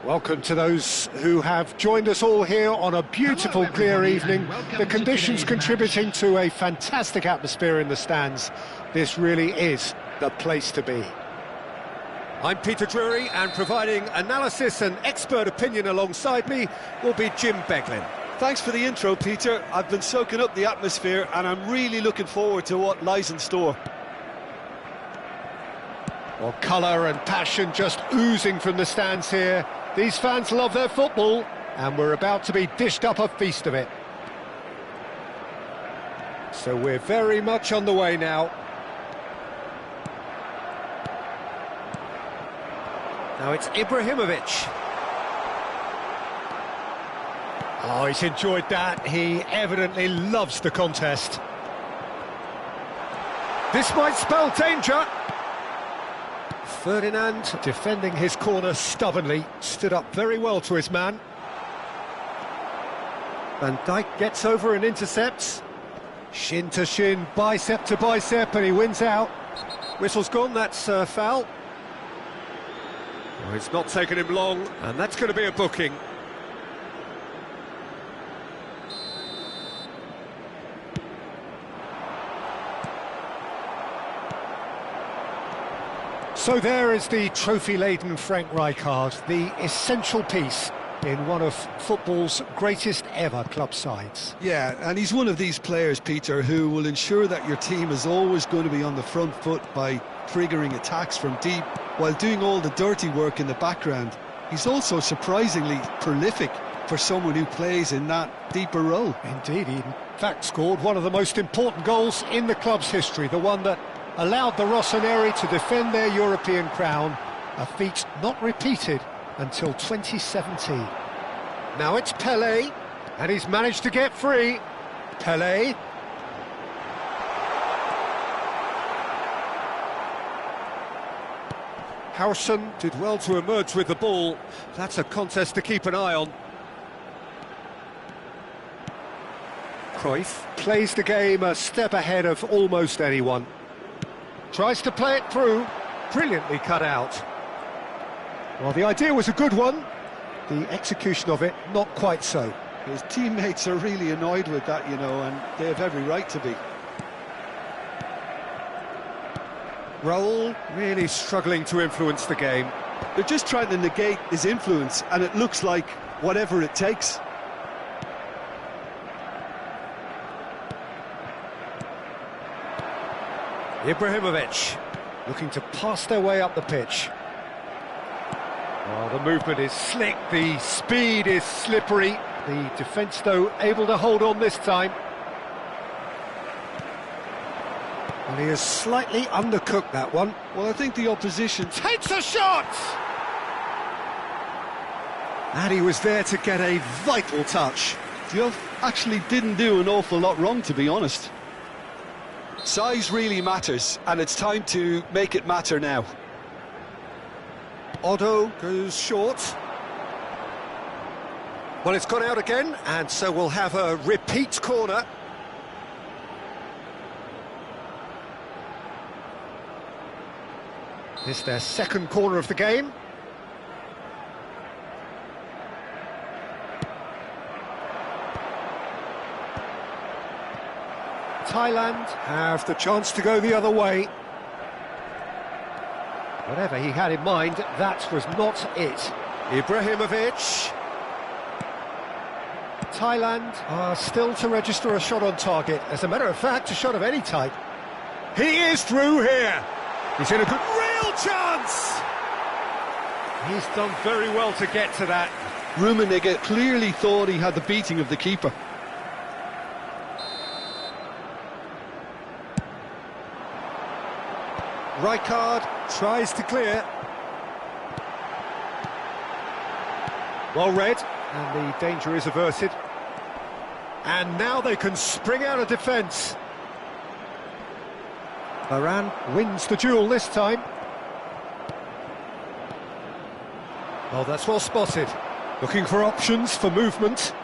Welcome to those who have joined us all here on a beautiful, clear evening. The conditions contributing to a fantastic atmosphere in the stands. This really is the place to be. I'm Peter Drury, and providing analysis and expert opinion alongside me will be Jim Beglin. Thanks for the intro, Peter. I've been soaking up the atmosphere and I'm really looking forward to what lies in store. Well, colour and passion just oozing from the stands here. These fans love their football, and we're about to be dished up a feast of it. So we're very much on the way now. Now it's Ibrahimovic. Oh, he's enjoyed that. He evidently loves the contest. This might spell danger. Ferdinand, defending his corner stubbornly, stood up very well to his man. Van Dijk gets over and intercepts. Shin to shin, bicep to bicep, and he wins out. Whistle's gone, that's a foul. Oh, it's not taken him long, and that's going to be a booking. So there is the trophy-laden Frank Rijkaard, the essential piece in one of football's greatest ever club sides. Yeah, and he's one of these players, Peter, who will ensure that your team is always going to be on the front foot by triggering attacks from deep, while doing all the dirty work in the background. He's also surprisingly prolific for someone who plays in that deeper role. Indeed, he in fact scored one of the most important goals in the club's history, the one that allowed the Rossoneri to defend their European crown, a feat not repeated until 2017. Now it's Pelé, and he's managed to get free. Pelé. Howson did well to emerge with the ball. That's a contest to keep an eye on. Cruyff plays the game a step ahead of almost anyone. Tries to play it through, brilliantly cut out. Well, the idea was a good one, the execution of it not quite so. His teammates are really annoyed with that, you know, and they have every right to be. Raul really struggling to influence the game. They're just trying to negate his influence, and it looks like whatever it takes. Ibrahimovic looking to pass their way up the pitch. Oh, the movement is slick, the speed is slippery. The defence, though, able to hold on this time. And he has slightly undercooked that one. Well, I think the opposition Takes a shot! And he was there to get a vital touch. Diouf actually didn't do an awful lot wrong, to be honest. Size really matters, and it's time to make it matter now. Otto goes short. Well, it's gone out again, and so we'll have a repeat corner. This is their second corner of the game. Thailand have the chance to go the other way. Whatever he had in mind, that was not it. Ibrahimovic. Thailand are still to register a shot on target. As a matter of fact, a shot of any type. He is through here. He's in a good... Real chance! He's done very well to get to that. Rummenigge clearly thought he had the beating of the keeper. Rijkaard tries to clear. Well read, and the danger is averted. And now they can spring out of defence. Varane wins the duel this time. Oh, that's well spotted. Looking for options for movement.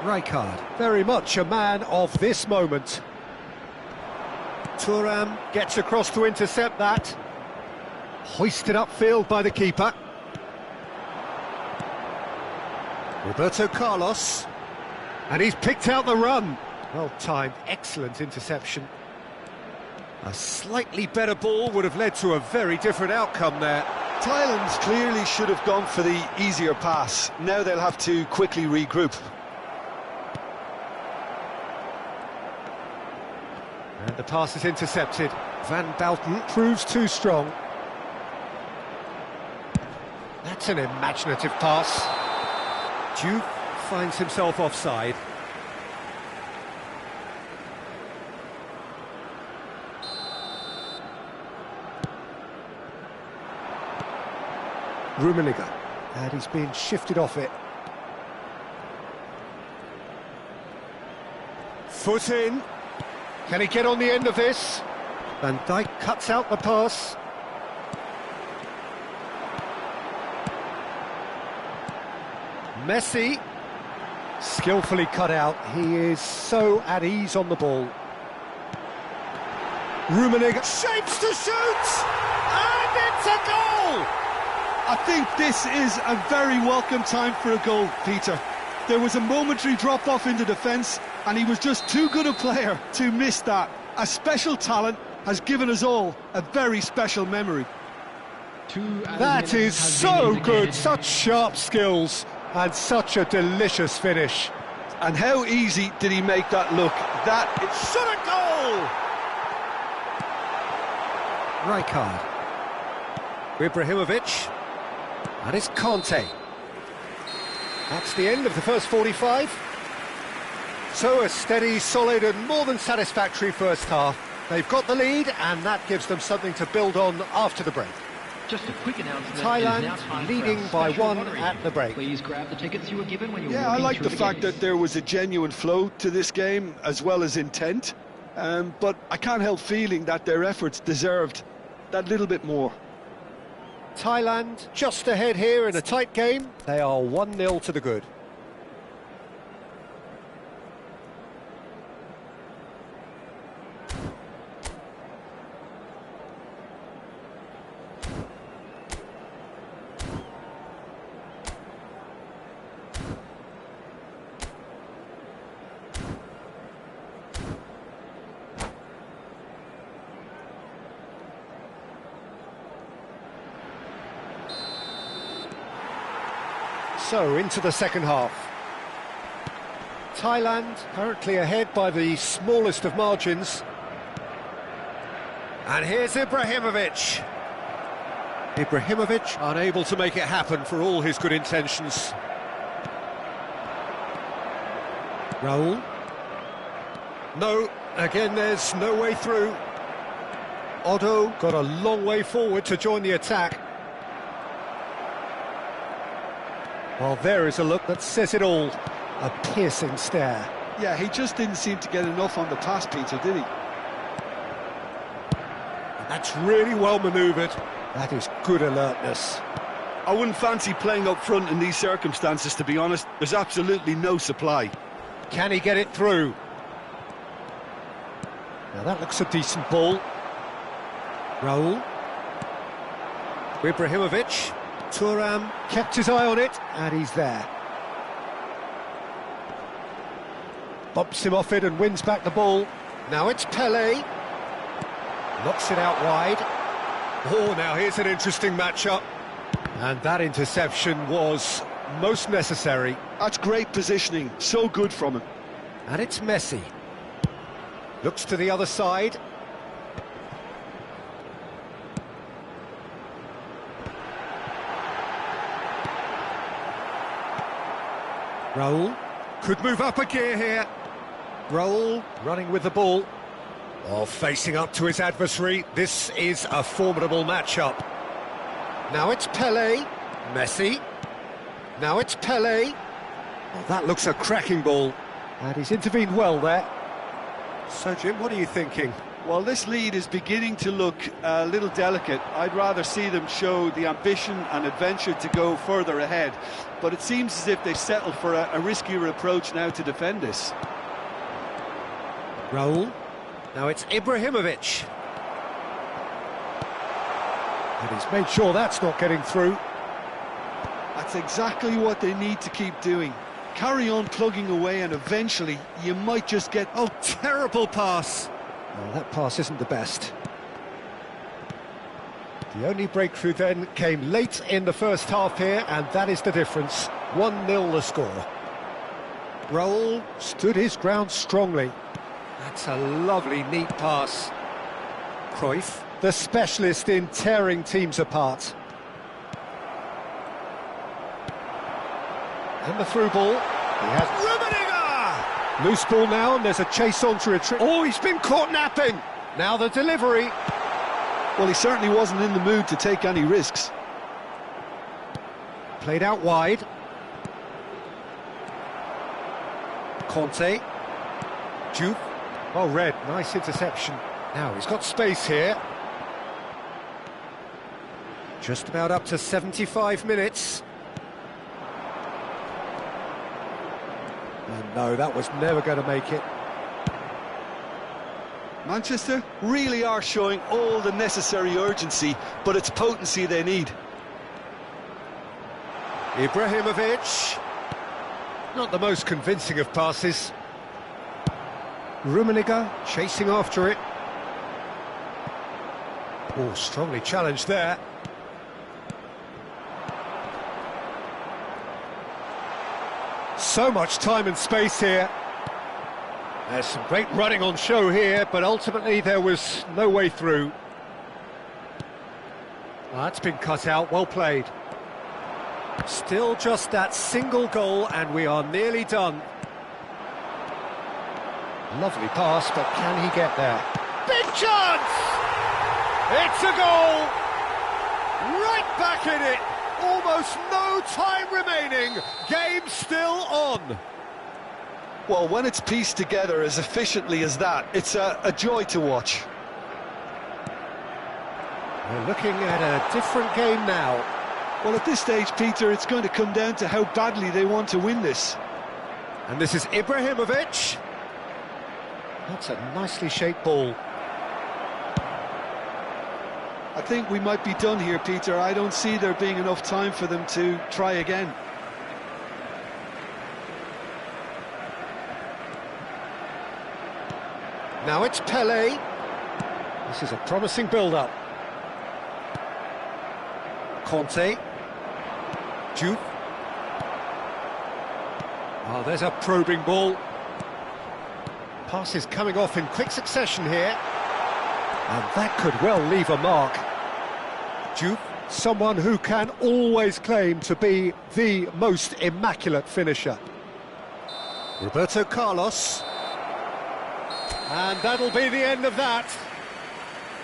Rijkaard, very much a man of this moment. Thuram gets across to intercept that. Hoisted upfield by the keeper. Roberto Carlos. And he's picked out the run. Well timed, excellent interception. A slightly better ball would have led to a very different outcome there. Thailand clearly should have gone for the easier pass. Now they'll have to quickly regroup. And the pass is intercepted. Van Bouten proves too strong. That's an imaginative pass. Diouf finds himself offside. Rummenigge, and he's being shifted off it. Foot in. Can he get on the end of this? Van Dijk cuts out the pass. Messi, skillfully cut out. He is so at ease on the ball. Rummenigge shapes to shoot, and it's a goal! I think this is a very welcome time for a goal, Peter. There was a momentary drop-off into defence, and he was just too good a player to miss that. A special talent has given us all a very special memory. That is so good, such sharp skills, and such a delicious finish. And how easy did he make that look? That is shot a goal! Rijkaard. Ibrahimovic. And it's Conte. That's the end of the first 45. So a steady, solid and more than satisfactory first half. They've got the lead and that gives them something to build on after the break. Just a quick announcement. Thailand leading by 1 at the break. Please grab the tickets you were given when you were Yeah, I walking like through the fact gates. that there was a genuine flow to this game as well as intent. But I can't help feeling that their efforts deserved that little bit more. Thailand just ahead here in a tight game. They are 1-0 to the good. So, into the second half. Thailand currently ahead by the smallest of margins. And here's Ibrahimovic. Ibrahimovic unable to make it happen for all his good intentions. Raul. No, again there's no way through. Otto got a long way forward to join the attack. Well, there is a look that says it all. A piercing stare. Yeah, he just didn't seem to get enough on the pass, Peter, did he? That's really well manoeuvred. That is good alertness. I wouldn't fancy playing up front in these circumstances, to be honest. There's absolutely no supply. Can he get it through? Now that looks a decent ball. Raul. Ibrahimovic. Thuram kept his eye on it, and he's there. Bumps him off it and wins back the ball. Now it's Pele. Knocks it out wide. Oh, now here's an interesting matchup. And that interception was most necessary. That's great positioning, so good from him. And it's Messi. Looks to the other side. Raul could move up a gear here. Raul running with the ball. Oh, facing up to his adversary. This is a formidable matchup. Now it's Pele. Messi. Now it's Pele. Oh, that looks a cracking ball. And he's intervened well there. So, Jim, what are you thinking? Well, this lead is beginning to look a little delicate. I'd rather see them show the ambition and adventure to go further ahead. But it seems as if they've settled for a riskier approach now to defend this. Raul. Now it's Ibrahimovic. And he's made sure that's not getting through. That's exactly what they need to keep doing. Carry on plugging away and eventually you might just get... Oh, terrible pass. Well, that pass isn't the best. The only breakthrough then came late in the first half here, and that is the difference. 1-0 the score. Raul stood his ground strongly. That's a lovely, neat pass. Cruyff, the specialist in tearing teams apart. And the through ball. He has Rummenigge! Loose ball now, and there's a chase on to retrieve. Oh, he's been caught napping! Now the delivery. Well, he certainly wasn't in the mood to take any risks. Played out wide. Conte. Juve. Oh, Red, nice interception. Now he's got space here. Just about up to 75 minutes. And no, that was never going to make it. Manchester really are showing all the necessary urgency, but it's potency they need. Ibrahimovic. Not the most convincing of passes. Rummenigge chasing after it. Oh, strongly challenged there. So much time and space here. There's some great running on show here, but ultimately there was no way through. That's been cut out, well played. Still just that single goal and we are nearly done. Lovely pass, but can he get there? Big chance! It's a goal! Right back in it! Almost no time remaining. Game still on. Well, when it's pieced together as efficiently as that, it's a joy to watch. We're looking at a different game now. Well, at this stage, Peter, it's going to come down to how badly they want to win this. And this is Ibrahimovic. That's a nicely shaped ball. I think we might be done here, Peter. I don't see there being enough time for them to try again. Now it's Pele. This is a promising build-up. Conte. Juve. Oh, there's a probing ball. Passes coming off in quick succession here. And that could well leave a mark. Juve, someone who can always claim to be the most immaculate finisher. Roberto Carlos. And that'll be the end of that.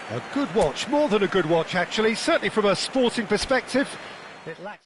A good watch, more than a good watch actually, certainly from a sporting perspective. It lacks...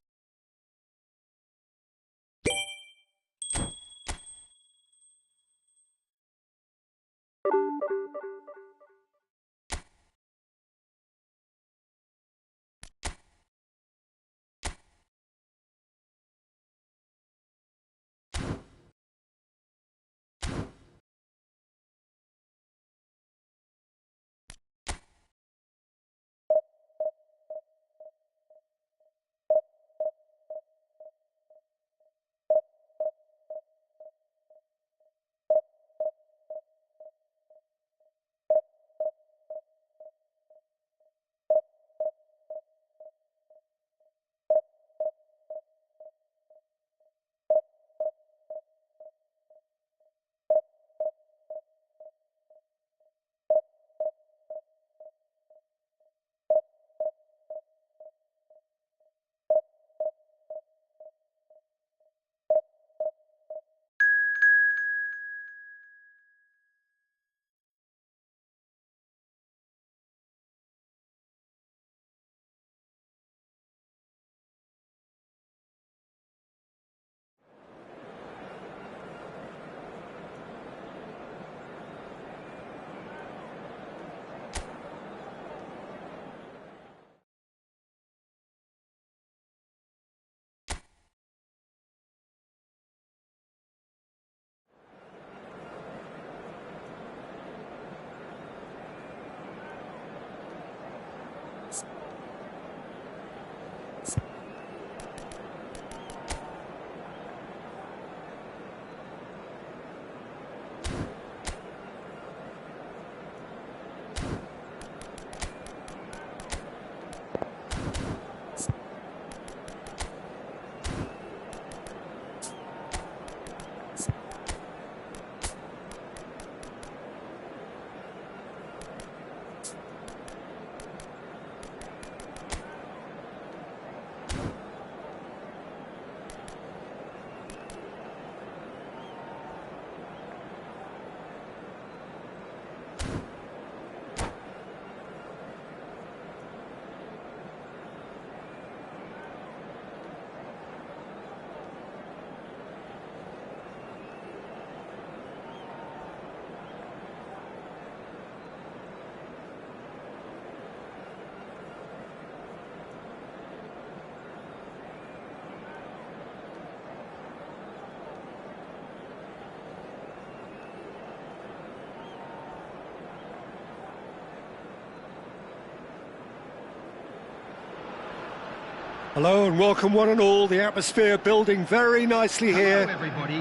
Hello and welcome one and all. The atmosphere building very nicely here.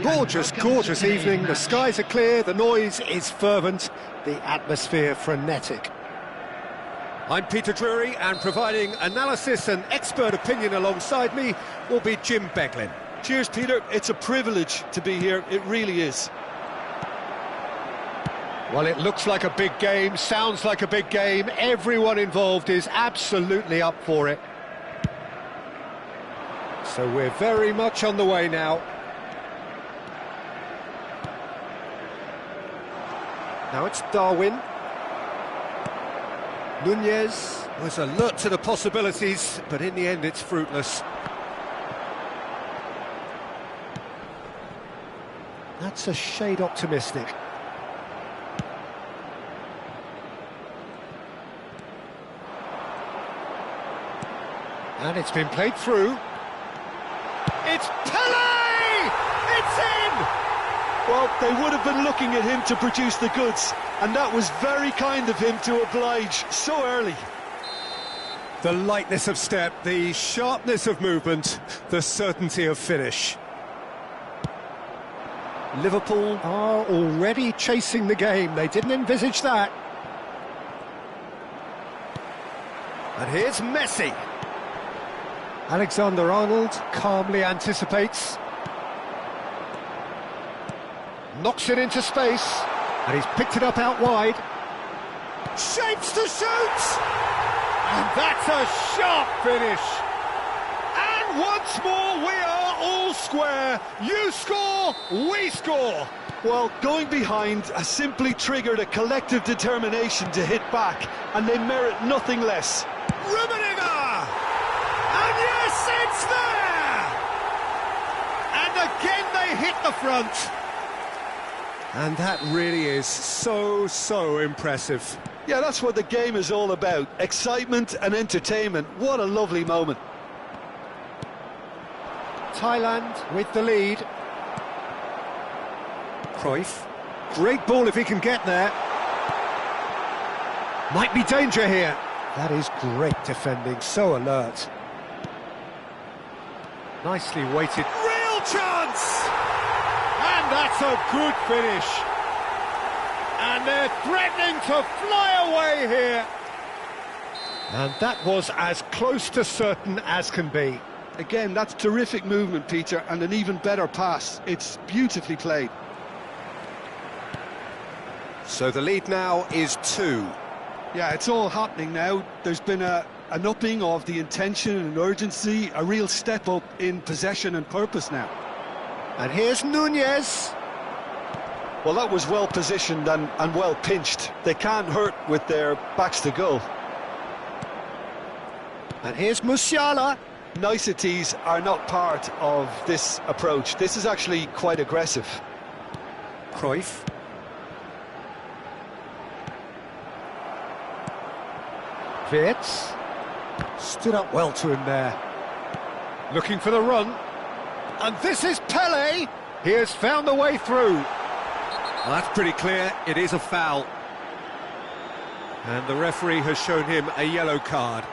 Gorgeous, gorgeous evening. The skies are clear, the noise is fervent, the atmosphere frenetic. I'm Peter Drury, and providing analysis and expert opinion alongside me will be Jim Beglin. Cheers, Peter. It's a privilege to be here. It really is. Well, it looks like a big game, sounds like a big game. Everyone involved is absolutely up for it. So we're very much on the way now. Now it's Darwin. Nunez was alert to the possibilities, but in the end it's fruitless. That's a shade optimistic. And it's been played through. It's Pele! It's in! Well, they would have been looking at him to produce the goods, and that was very kind of him to oblige so early. The lightness of step, the sharpness of movement, the certainty of finish. Liverpool are already chasing the game. They didn't envisage that. And here's Messi. Alexander-Arnold calmly anticipates. Knocks it into space. And he's picked it up out wide. Shapes to shoot! And that's a sharp finish. And once more we are all square. You score, we score. Well, going behind has simply triggered a collective determination to hit back, and they merit nothing less. Rummenigge! And yes, it's there! And again they hit the front. And that really is so impressive. Yeah, that's what the game is all about. Excitement and entertainment. What a lovely moment. Thailand with the lead. Cruyff. Great ball if he can get there. Might be danger here. That is great defending, so alert. Nicely weighted. Real chance! And that's a good finish. And they're threatening to fly away here. And that was as close to certain as can be. Again, that's terrific movement, Peter, and an even better pass. It's beautifully played. So the lead now is 2. Yeah, it's all happening now. There's been an upping of the intention and urgency, a real step up in possession and purpose now. And here's Nunez. Well, that was well positioned and well pinched. They can't hurt with their backs to goal. And here's Musiala. Niceties are not part of this approach. This is actually quite aggressive. Cruyff. Wirtz. Stood up well to him there. Looking for the run. And this is Pele. He has found the way through. Well, that's pretty clear. It is a foul. And the referee has shown him a yellow card.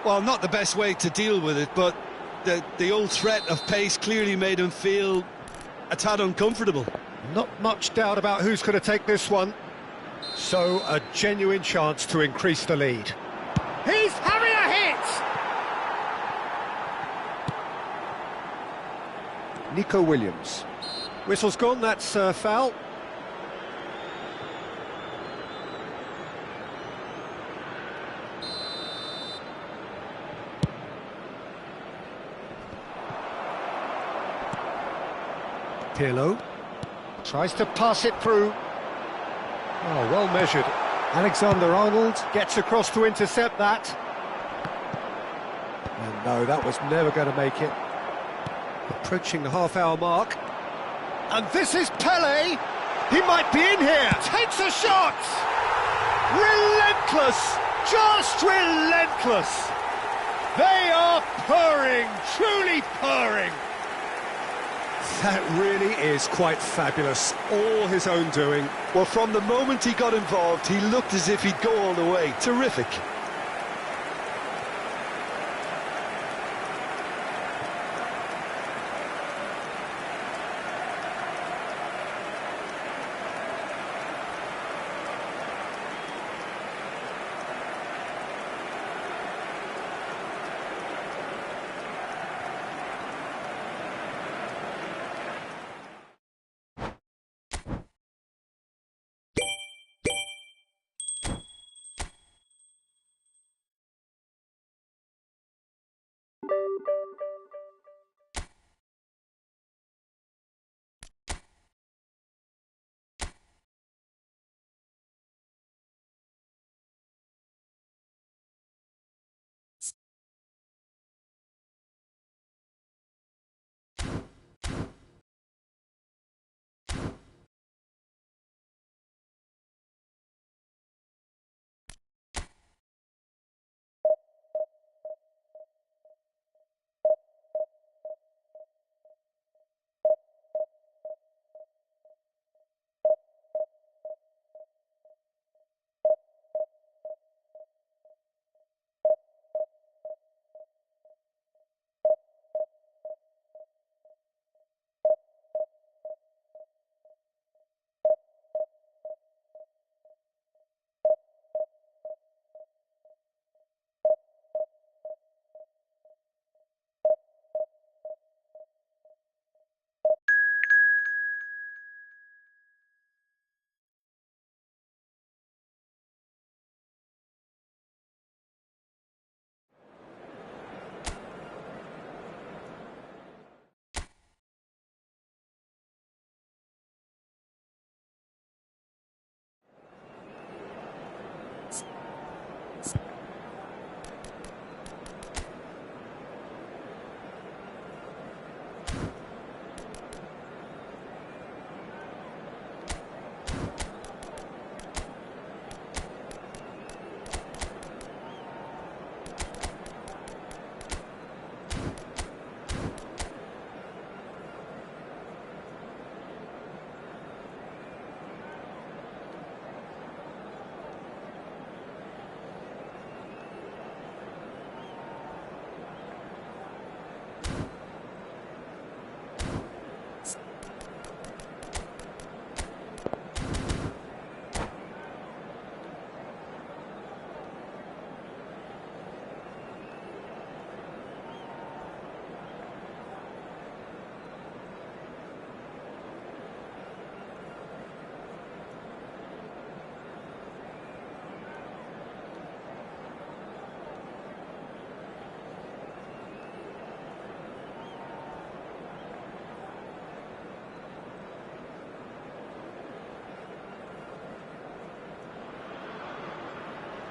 Well, not the best way to deal with it, but the old threat of pace clearly made him feel a tad uncomfortable. Not much doubt about who's going to take this one. So, a genuine chance to increase the lead. He's having a hit! Nico Williams. Whistle's gone, that's foul. Pirlo tries to pass it through. Oh, well measured. Alexander-Arnold gets across to intercept that. And no, that was never going to make it. Approaching the half-hour mark. And this is Pele. He might be in here. Takes a shot. Relentless. Just relentless. They are purring, truly purring. That really is quite fabulous, all his own doing. Well, from the moment he got involved, he looked as if he'd go all the way. Terrific.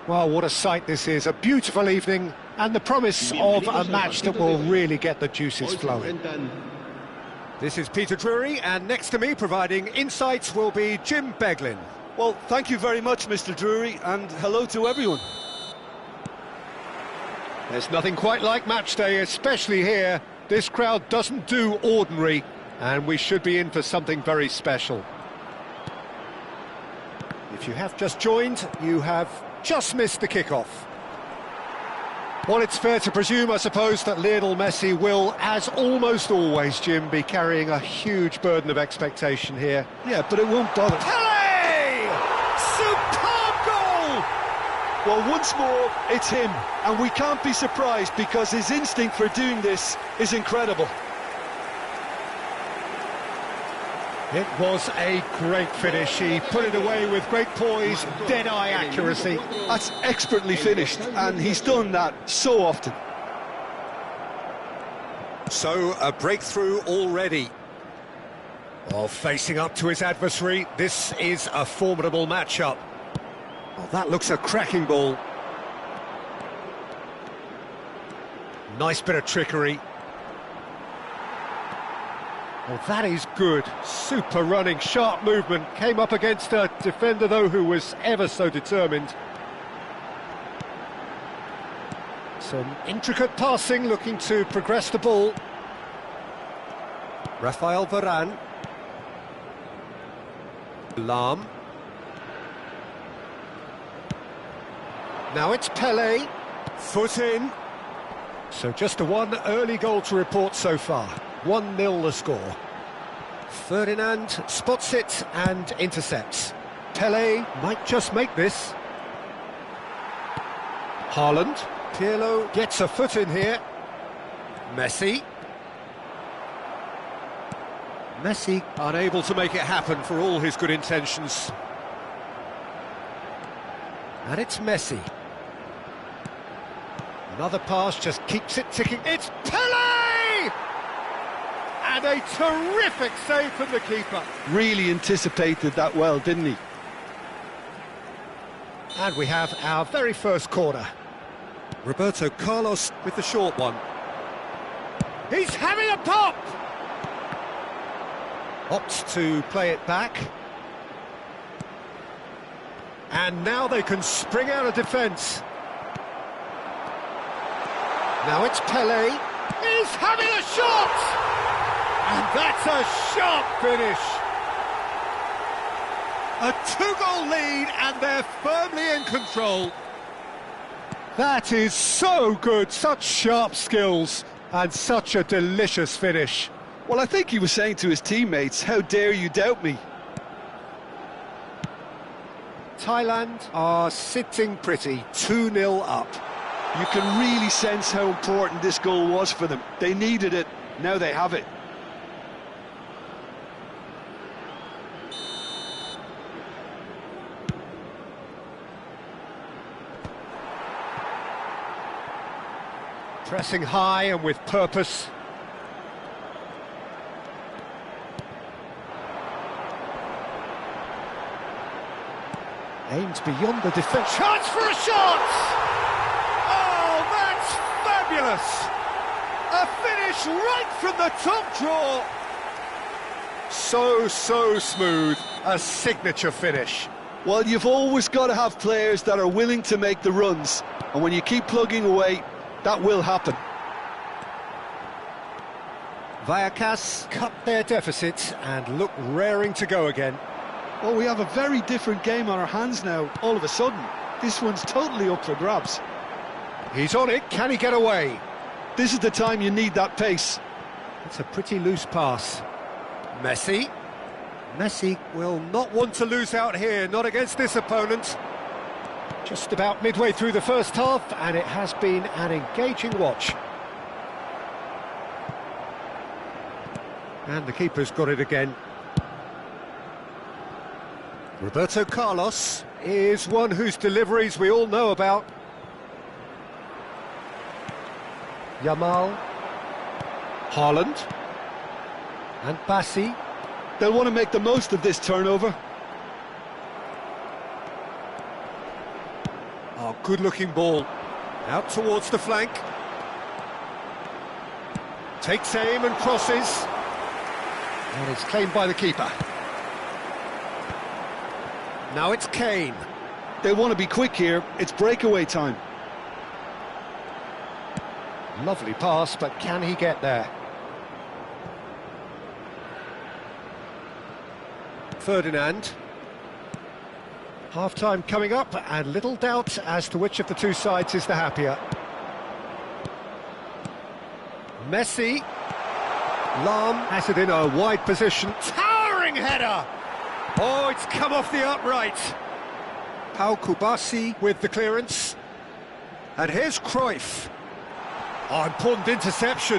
Well, what a sight this is, a beautiful evening, and the promise of a match that will really get the juices flowing. This is Peter Drury, and next to me, providing insights, will be Jim Beglin. Well, thank you very much, Mr. Drury, and hello to everyone. There's nothing quite like match day, especially here. This crowd doesn't do ordinary, and we should be in for something very special. If you have just joined, you have just missed the kickoff. Well, it's fair to presume, I suppose, that Lionel Messi will, as almost always, Jim, be carrying a huge burden of expectation here. Yeah, but it won't bother. Pelé! Superb goal! Well, once more, it's him, and we can't be surprised because his instinct for doing this is incredible. It was a great finish. He put it away with great poise, dead-eye accuracy. That's expertly finished, and he's done that so often. So, a breakthrough already. Well, facing up to his adversary, this is a formidable matchup. Well, that looks a cracking ball. Nice bit of trickery. Well, that is good. Super running, sharp movement. Came up against a defender, though, who was ever so determined. Some intricate passing, looking to progress the ball. Rafael Varane. Lam. Now it's Pelé. Foot in. So just a one early goal to report so far. 1-0 the score. Ferdinand spots it and intercepts. Pelé might just make this. Haaland. Pirlo gets a foot in here. Messi. Messi unable to make it happen for all his good intentions. And it's Messi. Another pass just keeps it ticking. It's Pelé! And a terrific save from the keeper. Really anticipated that well, didn't he? And we have our very first corner. Roberto Carlos with the short one. He's having a pop! Opts to play it back. And now they can spring out of defence. Now it's Pelé. He's having a shot! And that's a sharp finish. A two-goal lead, and they're firmly in control. That is so good, such sharp skills, and such a delicious finish. Well, I think he was saying to his teammates, how dare you doubt me? Thailand are sitting pretty, 2-0 up. You can really sense how important this goal was for them. They needed it, now they have it. Pressing high and with purpose. Aims beyond the defence. Chance for a shot! Oh, that's fabulous! A finish right from the top draw. So smooth. A signature finish. Well, you've always got to have players that are willing to make the runs. And when you keep plugging away, that will happen. Vallecas cut their deficit and look raring to go again. Well, we have a very different game on our hands now, all of a sudden. This one's totally up for grabs. He's on it, can he get away? This is the time you need that pace. It's a pretty loose pass. Messi. Messi will not want to lose out here, not against this opponent. Just about midway through the first half, and it has been an engaging watch. And the keeper's got it again. Roberto Carlos is one whose deliveries we all know about. Yamal. Haaland. And Bassi. They'll want to make the most of this turnover. Oh, Oh, good-looking ball. Out towards the flank. Takes aim and crosses. And it's claimed by the keeper. Now it's Kane. They want to be quick here. It's breakaway time. Lovely pass, but can he get there? Ferdinand. Half-time coming up, and little doubt as to which of the two sides is the happier. Messi. Lahm has it in a wide position. Towering header! Oh, it's come off the upright. Pau Kubasi with the clearance. And here's Cruyff. Oh, important interception.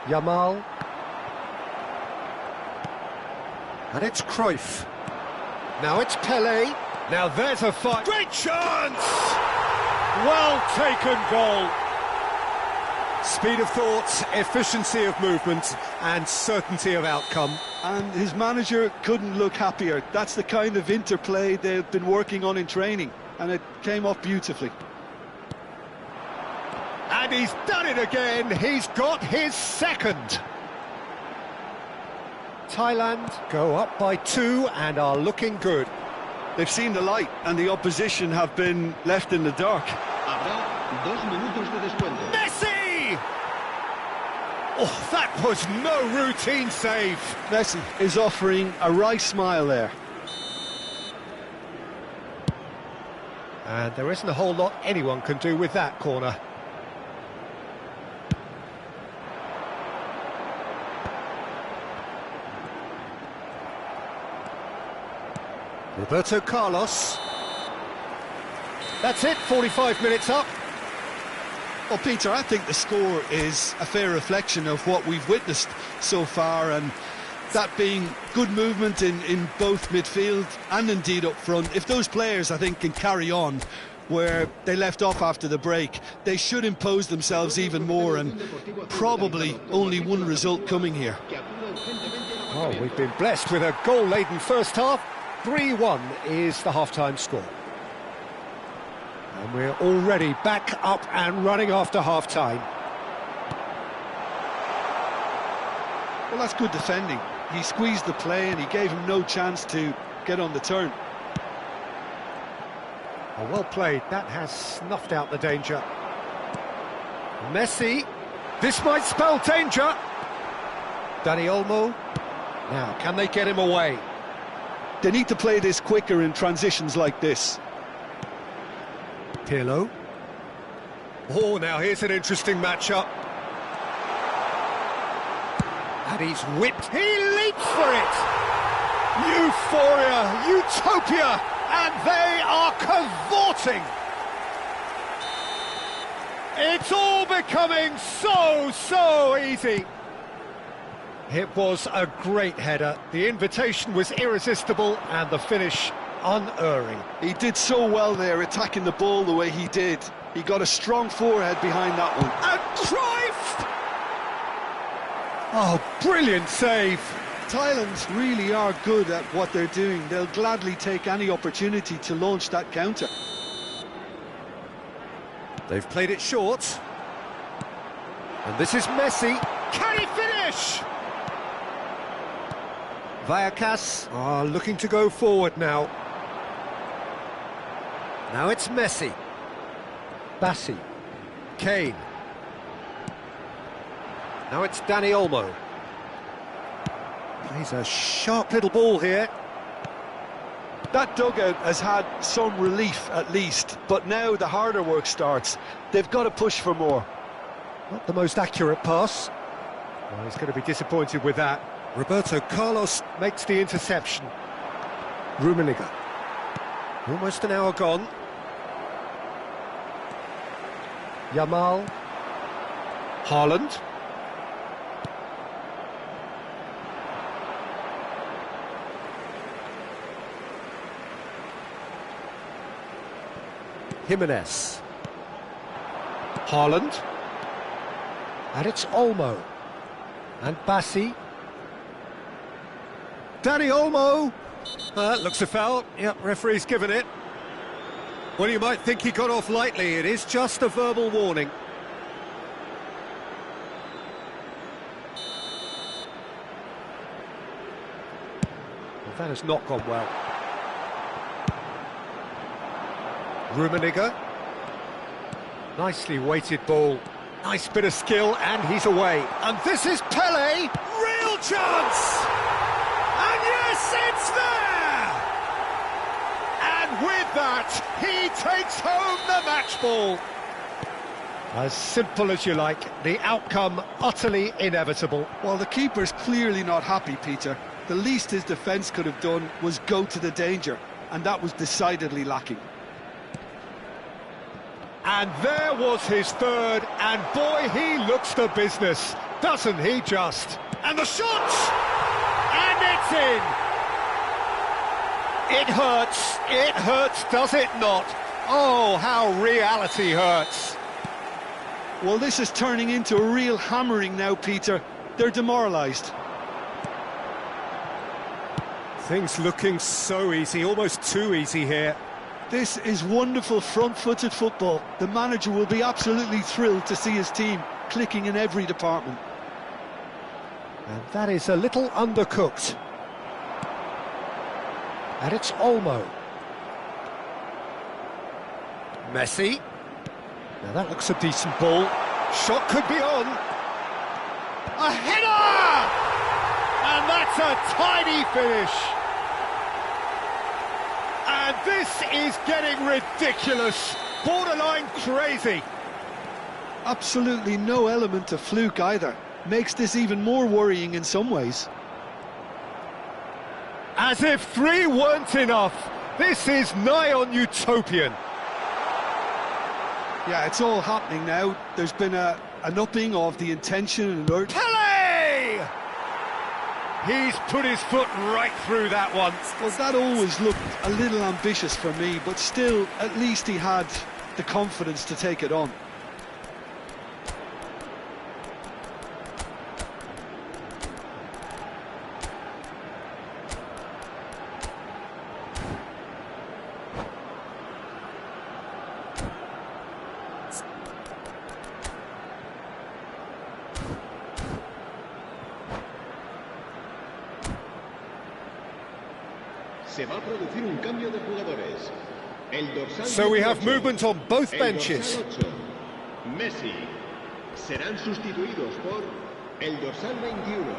Yamal. And it's Cruyff. Now it's Pelé. Now there's a fight. Great chance! Well taken goal. Speed of thought, efficiency of movement, and certainty of outcome. And his manager couldn't look happier. That's the kind of interplay they've been working on in training, and it came off beautifully. And he's done it again. He's got his second. Thailand go up by 2 and are looking good. They've seen the light, and the opposition have been left in the dark. Habrá 2 minutos de descuento. Messi! Oh, that was no routine save. Messi is offering a wry smile there. And there isn't a whole lot anyone can do with that corner. Roberto Carlos. That's it, 45 minutes up. Well, Peter, I think the score is a fair reflection of what we've witnessed so far, and that being good movement in both midfield and indeed up front. If those players, I think, can carry on where they left off after the break, they should impose themselves even more, and probably only one result coming here. Oh, we've been blessed with a goal-laden first half. 3-1 is the half-time score. And we're already back up and running after half-time. Well, that's good defending. He squeezed the play and he gave him no chance to get on the turn. Oh, well played. That has snuffed out the danger. Messi. This might spell danger. Dani Olmo. Now, can they get him away? They need to play this quicker in transitions like this. Pirlo. Oh, now here's an interesting matchup. And he's whipped. He leaps for it. Euphoria, utopia, and they are cavorting. It's all becoming so easy. It was a great header. The invitation was irresistible and the finish unerring. He did so well there, attacking the ball the way he did. He got a strong forehead behind that one. And Cruyff! Oh, brilliant save. Thailand really are good at what they're doing. They'll gladly take any opportunity to launch that counter. They've played it short. And this is Messi. Can he finish? Vallecas are looking to go forward now. Now it's Messi. Bassi. Kane. Now it's Dani Olmo. Plays a sharp little ball here. That dugout has had some relief at least, but now the harder work starts. They've got to push for more. Not the most accurate pass. Well, he's going to be disappointed with that. Roberto Carlos makes the interception. Rummenigge. Almost an hour gone. Yamal. Haaland. Jimenez. Haaland. And it's Olmo. And Bassi. Dani Olmo. That looks a foul. Yep, referee's given it. Well, you might think he got off lightly. It is just a verbal warning. Well, that has not gone well. Rummenigge. Nicely weighted ball. Nice bit of skill, and he's away. And this is Pele. Real chance! And yes, it's there! And with that, he takes home the match ball. As simple as you like, the outcome utterly inevitable. Well, the keeper's clearly not happy, Peter. The least his defence could have done was go to the danger, and that was decidedly lacking. And there was his third, and boy, he looks the business, doesn't he just? And the shot! And it's in! It hurts, does it not? Oh, how reality hurts. Well, this is turning into a real hammering now, Peter. They're demoralised. Things looking so easy, almost too easy here. This is wonderful front-footed football. The manager will be absolutely thrilled to see his team clicking in every department. And that is a little undercooked. And it's Olmo. Messi. Now that looks a decent ball. Shot could be on. A header! And that's a tidy finish. And this is getting ridiculous, borderline crazy. Absolutely no element of fluke either. Makes this even more worrying in some ways. As if 3 weren't enough, this is nigh on utopian. Yeah, it's all happening now. There's been an upping of the intention and urge. Pele! He's put his foot right through that one. Well, that always looked a little ambitious for me, but still, at least he had the confidence to take it on. Se va a producir un cambio de jugadores. El dorsal So we have 18, movement on both el benches. dorsal 8, Messi. Serán sustituidos por el dorsal 21.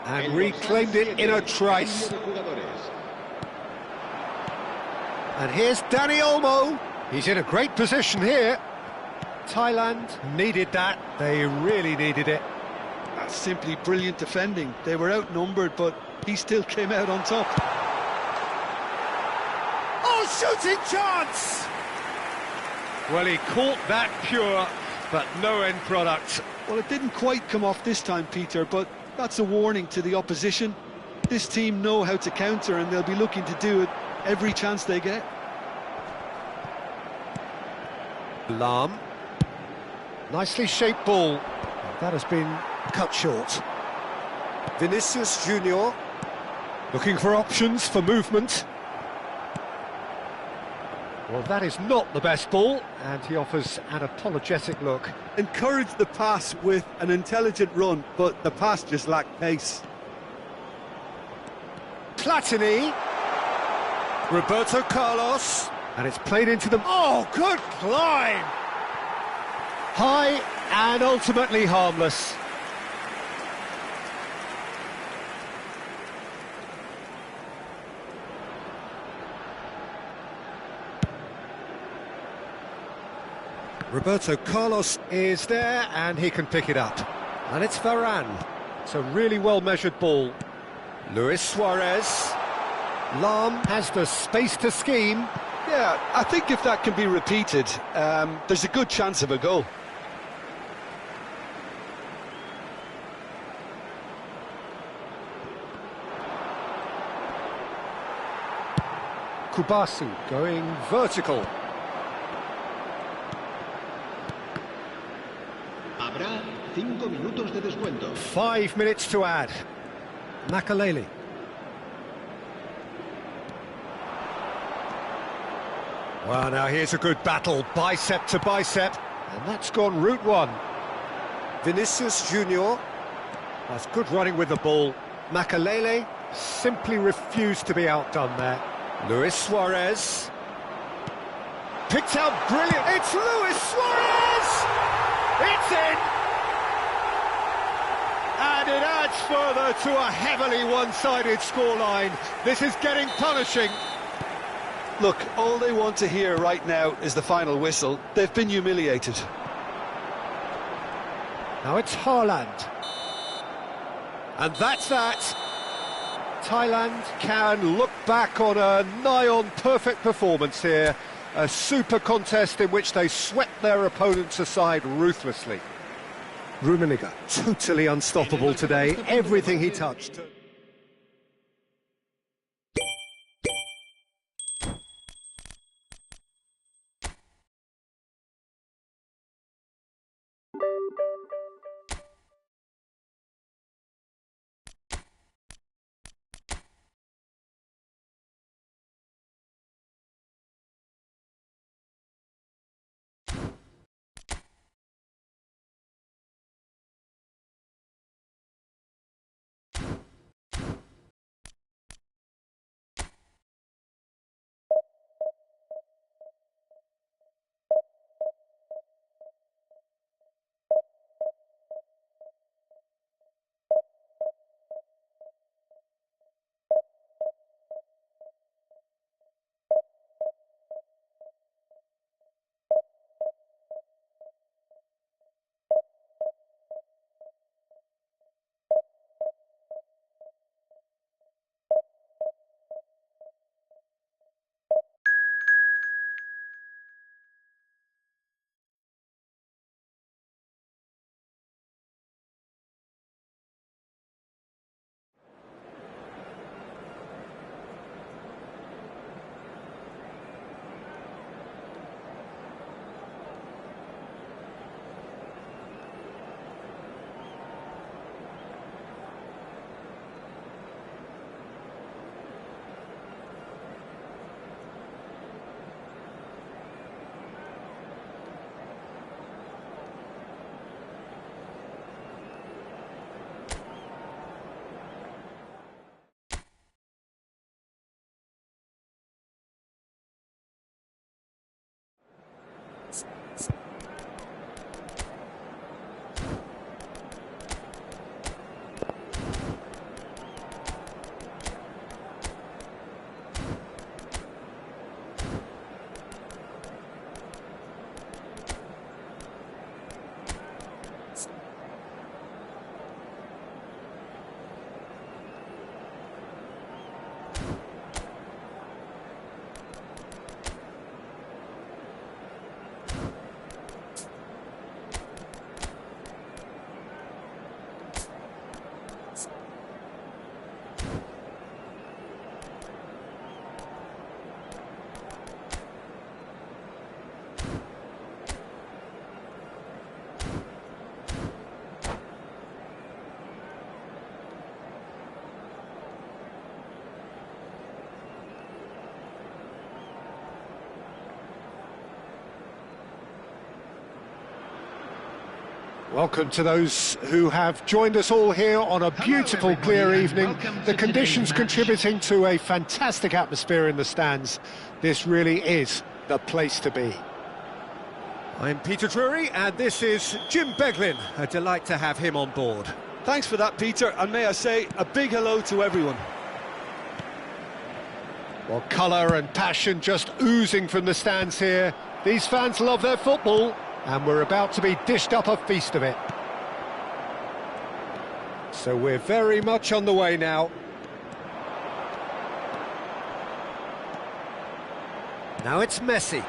And el reclaimed dorsal it in a 7, trice. cambio de jugadores. And here's Dani Olmo. He's in a great position here. Thailand needed that. They really needed it. That's simply brilliant defending. They were outnumbered, but he still came out on top. Oh, shooting chance! Well, he caught that pure, but no end product. Well, it didn't quite come off this time, Peter, but that's a warning to the opposition. This team know how to counter, and they'll be looking to do it every chance they get. Lahm. Nicely shaped ball. That has been cut short. Vinicius Junior. Looking for options for movement. Well, that is not the best ball, and he offers an apologetic look. Encouraged the pass with an intelligent run, but the pass just lacked pace. Platini. Roberto Carlos. And it's played into them. Oh, good climb! High and ultimately harmless. Roberto Carlos is there, and he can pick it up. And it's Varane. It's a really well-measured ball. Luis Suarez. Lahm has the space to scheme. Yeah, I think if that can be repeated, there's a good chance of a goal. Kubasu going vertical. Habrá 5 minutos de descuento. 5 minutes to add. Makaleli. Well, now here's a good battle, bicep to bicep, and that's gone route one. Vinicius Junior, that's good running with the ball. Makalele simply refused to be outdone there. Luis Suarez, picked out brilliant, it's Luis Suarez! It's in! And it adds further to a heavily one-sided scoreline. This is getting punishing. Look, all they want to hear right now is the final whistle. They've been humiliated. Now it's Haaland. And that's that. Thailand can look back on a nigh-on perfect performance here. A super contest in which they swept their opponents aside ruthlessly. Rummenigge, totally unstoppable today. Everything he touched. Welcome to those who have joined us all here on a beautiful, clear evening. The conditions contributing to a fantastic atmosphere in the stands. This really is the place to be. I'm Peter Drury, and this is Jim Beglin. A delight to have him on board. Thanks for that, Peter, and may I say a big hello to everyone. Well, colour and passion just oozing from the stands here. These fans love their football, and we're about to be dished up a feast of it. So we're very much on the way now. Now it's Messi.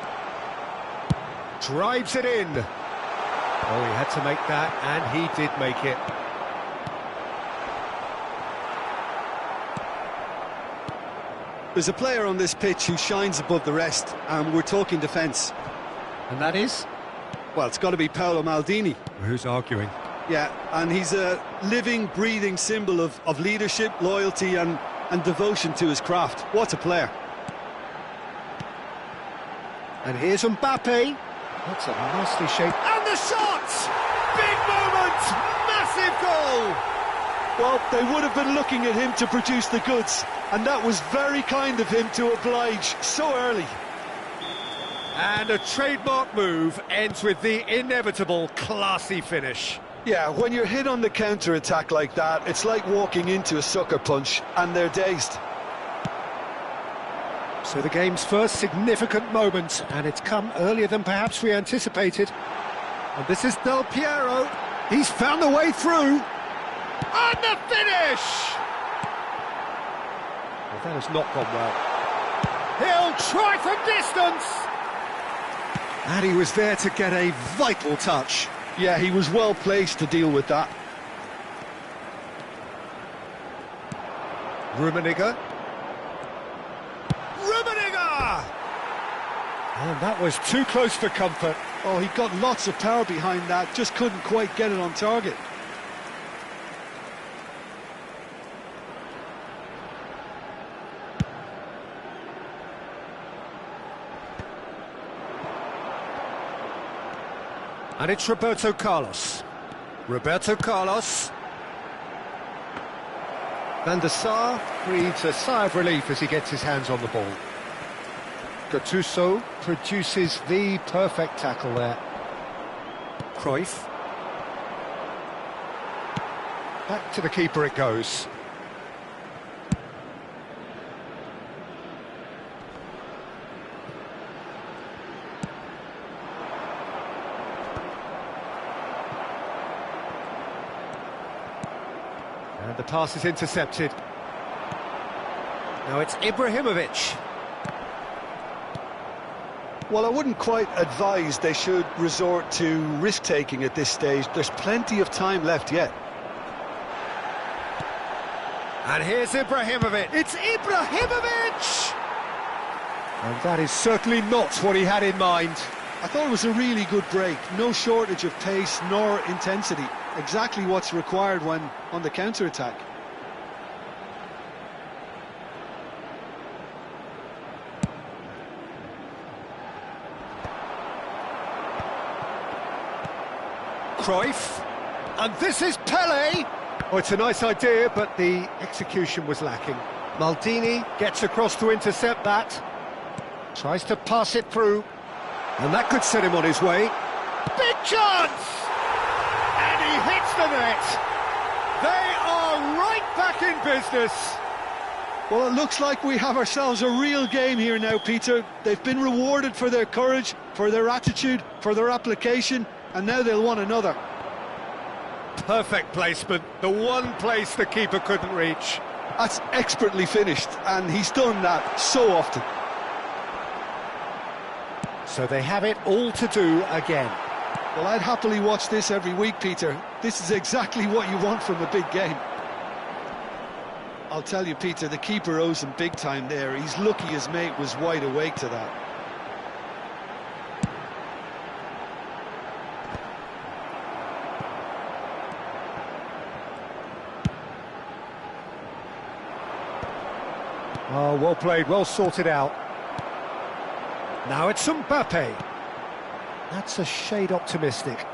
Drives it in. Oh, he had to make that, and he did make it. There's a player on this pitch who shines above the rest, and we're talking defence. And that is? Well, it's got to be Paolo Maldini. Who's arguing? Yeah, and he's a living, breathing symbol of leadership, loyalty and devotion to his craft. What a player. And here's Mbappe. That's a nicely shaped... And the shot! Big moment! Massive goal! Well, they would have been looking at him to produce the goods, and that was very kind of him to oblige so early. And a trademark move ends with the inevitable classy finish. Yeah, when you're hit on the counter-attack like that, it's like walking into a sucker punch, and they're dazed. So the game's first significant moment, and it's come earlier than perhaps we anticipated. And this is Del Piero. He's found the way through. And the finish! Well, that has not gone well. He'll try from distance! And he was there to get a vital touch. Yeah, he was well placed to deal with that. Rummenigge. And that was too close for comfort. Oh, he got lots of power behind that, just couldn't quite get it on target. And it's Roberto Carlos. Roberto Carlos. Van der Sar breathes a sigh of relief as he gets his hands on the ball. Gattuso produces the perfect tackle there. Cruyff. Back to the keeper it goes. And the pass is intercepted. Now it's Ibrahimovic. Well, I wouldn't quite advise they should resort to risk-taking at this stage. There's plenty of time left yet. And here's Ibrahimovic. It's Ibrahimovic! And that is certainly not what he had in mind. I thought it was a really good break. No shortage of pace nor intensity. Exactly what's required when on the counter-attack. Cruyff, and this is Pele. Oh, it's a nice idea, but the execution was lacking. Maldini gets across to intercept that. Tries to pass it through, and that could set him on his way. Big chance! And he hits the net. They are right back in business. Well, it looks like we have ourselves a real game here now, Peter. They've been rewarded for their courage, for their attitude, for their application, and now they'll want another. Perfect placement, the one place the keeper couldn't reach. That's expertly finished, and he's done that so often. So they have it all to do again. Well, I'd happily watch this every week, Peter. This is exactly what you want from a big game. I'll tell you, Peter, the keeper owes him big time there. He's lucky his mate was wide awake to that. Oh, well played, well sorted out. Now it's Mbappe. That's a shade optimistic.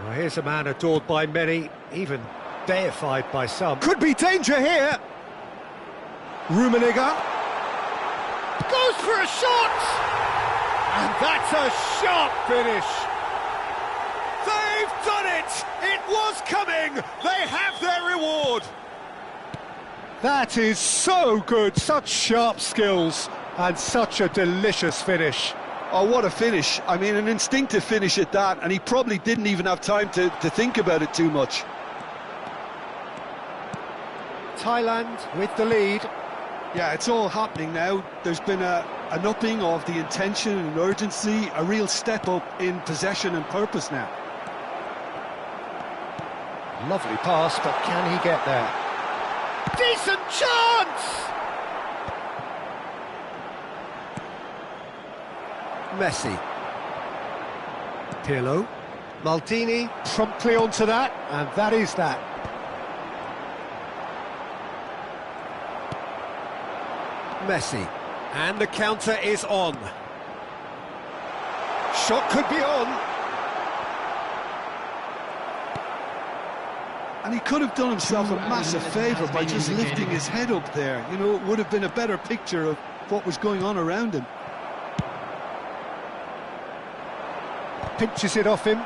Well, here's a man adored by many, even deified by some. Could be danger here. Rummenigge goes for a shot, and that's a sharp finish. They've done it. It was coming. They have their reward. That is so good. Such sharp skills and such a delicious finish. Oh, what a finish. I mean, an instinctive finish at that, and he probably didn't even have time to think about it too much. Thailand with the lead. Yeah, it's all happening now. There's been an upping of the intention and urgency, a real step up in possession and purpose now. Lovely pass, but can he get there? Decent chance! Messi. Pirlo. Maldini promptly onto that, and that is that. Messi. And the counter is on. Shot could be on. And he could have done himself a massive favour by just lifting his head up there. You know, it would have been a better picture of what was going on around him. Pinches it off him.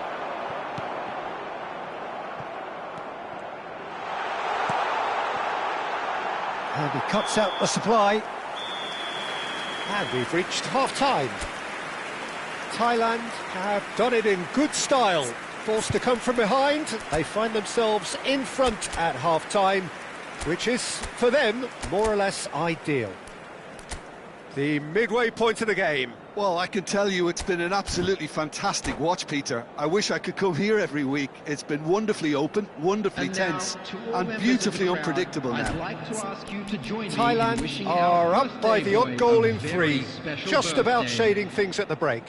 And he cuts out the supply. And we've reached half-time. Thailand have done it in good style. Forced to come from behind, they find themselves in front at half-time, which is, for them, more or less ideal. The midway point of the game. Well, I can tell you it's been an absolutely fantastic watch, Peter. I wish I could come here every week. It's been wonderfully open, wonderfully tense, and beautifully unpredictable now. Thailand are up by the odd goal in 3, just about shading things at the break.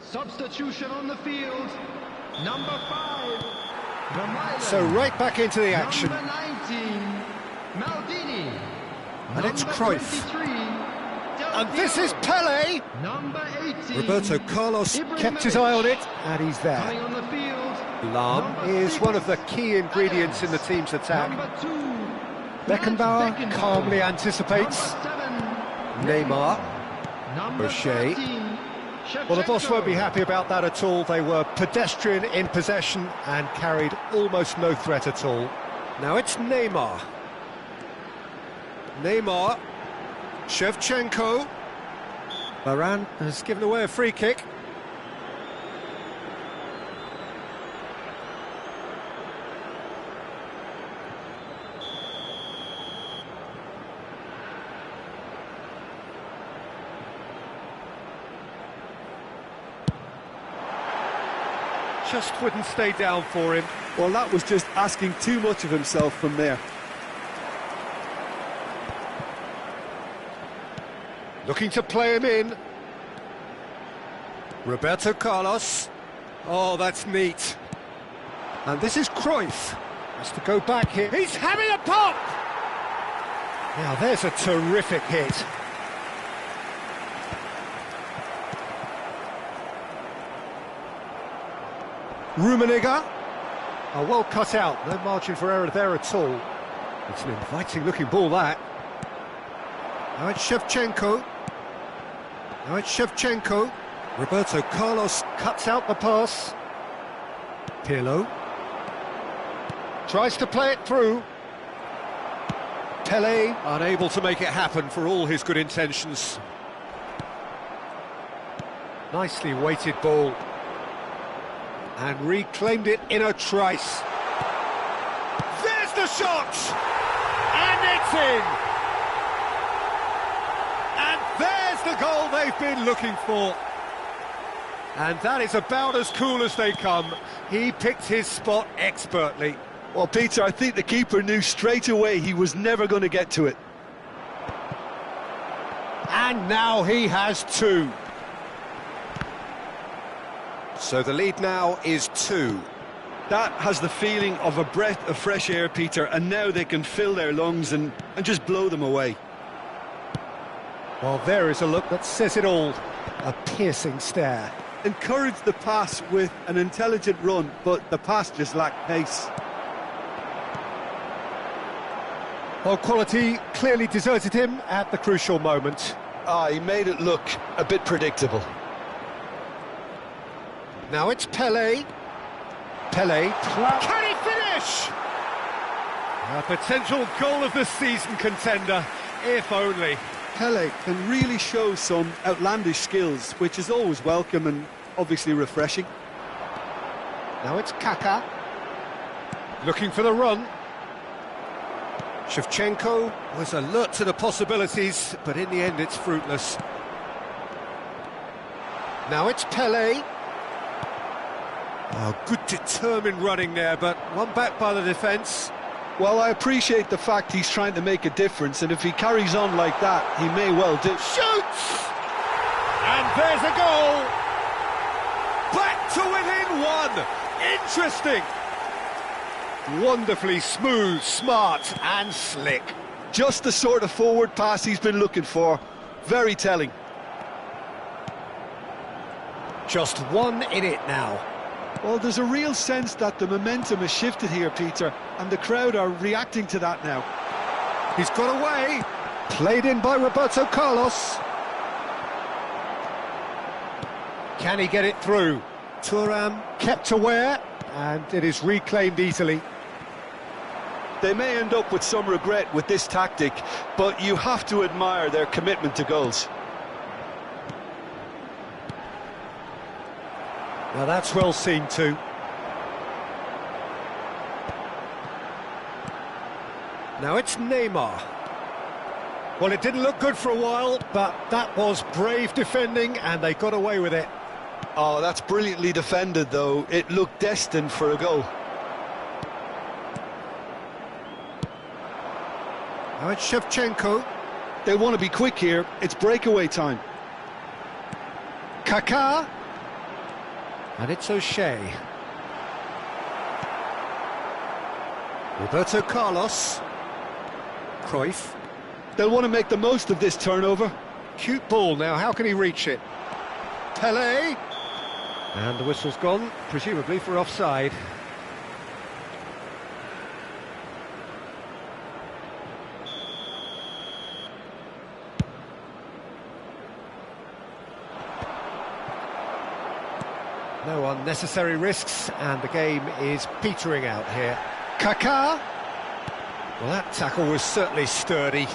Substitution on the field, number 5. So right back into the action. Number 19, Maldini. And it's Cruyff. And this is Pele. Number 18, Roberto Carlos kept his eye on it, and he's there. coming on the field. Lahm is one of the key ingredients in the team's attack. Number 2, Beckenbauer calmly anticipates. Neymar. Number O'Shea. 13, Well, the boss won't be Shevchenko. happy about that at all. They were pedestrian in possession and carried almost no threat at all. Now it's Neymar. Neymar. Shevchenko. Varane has given away a free kick. Just wouldn't stay down for him. Well, that was just asking too much of himself from there. Looking to play him in. Roberto Carlos. Oh, that's neat. And this is Cruyff. Has to go back here. He's having a pop! Now, there's a terrific hit. Rummenigge. Oh, well cut out. No margin for error there at all. It's an inviting-looking ball, that. Now it's Shevchenko. Now it's Shevchenko. Roberto Carlos cuts out the pass. Pirlo. Tries to play it through. Pele unable to make it happen for all his good intentions. Nicely weighted ball. And reclaimed it in a trice. There's the shot! And it's in! And there's the goal they've been looking for. And that is about as cool as they come. He picked his spot expertly. Well, Peter, I think the keeper knew straight away he was never going to get to it. And now he has 2. So the lead now is 2. That has the feeling of a breath of fresh air, Peter, and now they can fill their lungs and just blow them away. Well, there is a look that says it all. A piercing stare. Encouraged the pass with an intelligent run, but the pass just lacked pace. Well, quality clearly deserted him at the crucial moment. He made it look a bit predictable. Now it's Pele. Pele. Can he finish? A potential goal of the season contender, if only. Pele can really show some outlandish skills, which is always welcome and obviously refreshing. Now it's Kaká. Looking for the run. Shevchenko was alert to the possibilities, but in the end it's fruitless. Now it's Pele. Oh, good determined running there, but one back by the defence. Well, I appreciate the fact he's trying to make a difference, and if he carries on like that, he may well do. Shoots! And there's a goal! Back to within one! Interesting! Wonderfully smooth, smart and slick. Just the sort of forward pass he's been looking for. Very telling. Just one in it now. Well, there's a real sense that the momentum has shifted here, Peter, and the crowd are reacting to that now. He's got away. Played in by Roberto Carlos. Can he get it through? Thuram kept aware, and it is reclaimed easily. They may end up with some regret with this tactic, but you have to admire their commitment to goals. Now that's well seen too. Now it's Neymar. Well, it didn't look good for a while, but that was brave defending and they got away with it. Oh, that's brilliantly defended, though. It looked destined for a goal. Now it's Shevchenko. They want to be quick here. It's breakaway time. Kaká. And it's O'Shea. Roberto Carlos. Cruyff. They'll want to make the most of this turnover. Cute ball now, how can he reach it? Pelé. And the whistle's gone, presumably for offside. No unnecessary risks, and the game is petering out here. Kaká. Well, that tackle was certainly sturdy.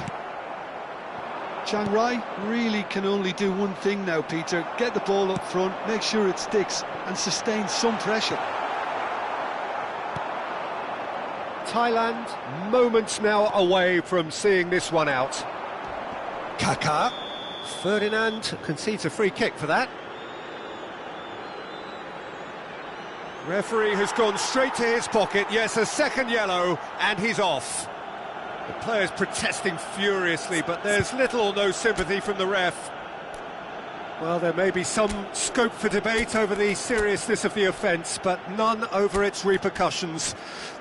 Chiang Rai really can only do one thing now, Peter. Get the ball up front, make sure it sticks, and sustain some pressure. Thailand, moments now away from seeing this one out. Kaká. Ferdinand concedes a free kick for that. Referee has gone straight to his pocket. Yes, a second yellow, and he's off. The players protesting furiously, but there's little or no sympathy from the ref. Well, there may be some scope for debate over the seriousness of the offence, but none over its repercussions.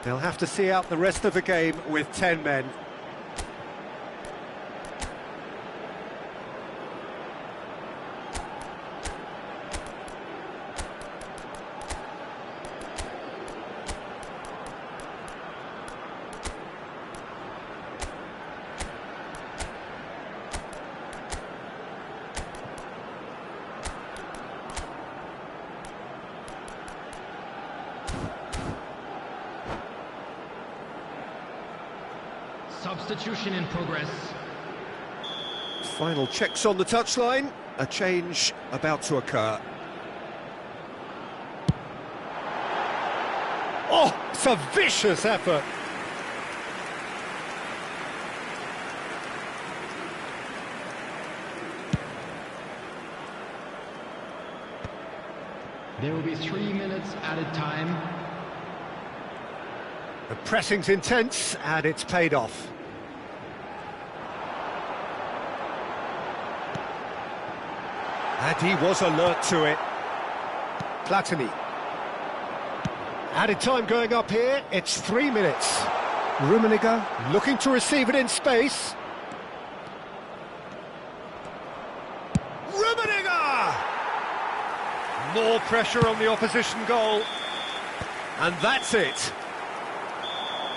They'll have to see out the rest of the game with 10 men. Substitution in progress. Final checks on the touchline. A change about to occur. Oh, it's a vicious effort. There will be 3 minutes added time. The pressing's intense, and it's paid off. And he was alert to it. Platini. Added time going up here, it's 3 minutes. Rummenigge looking to receive it in space. Rummenigge! More pressure on the opposition goal. And that's it.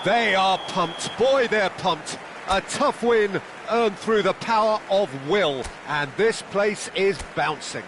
They are pumped. Boy, they're pumped. A tough win earned through the power of will. And this place is bouncing.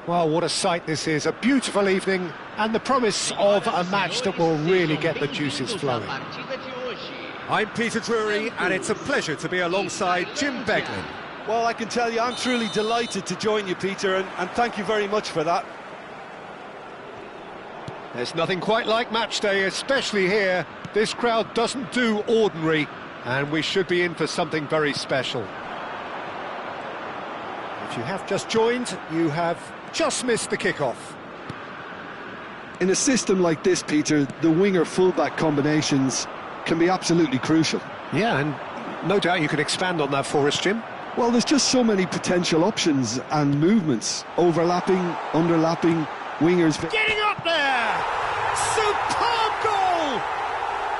Well, what a sight this is, a beautiful evening, and the promise of a match that will really get the juices flowing. I'm Peter Drury, and it's a pleasure to be alongside Jim Beglin. Well, I can tell you, I'm truly delighted to join you, Peter, and thank you very much for that. There's nothing quite like match day, especially here. This crowd doesn't do ordinary, and we should be in for something very special. If you have just joined, you have just missed the kickoff. In a system like this, Peter, the winger-fullback combinations can be absolutely crucial. Yeah, and no doubt you can expand on that for us, Jim. Well, there's just so many potential options and movements. Overlapping, underlapping, wingers... Getting up there! Superb goal!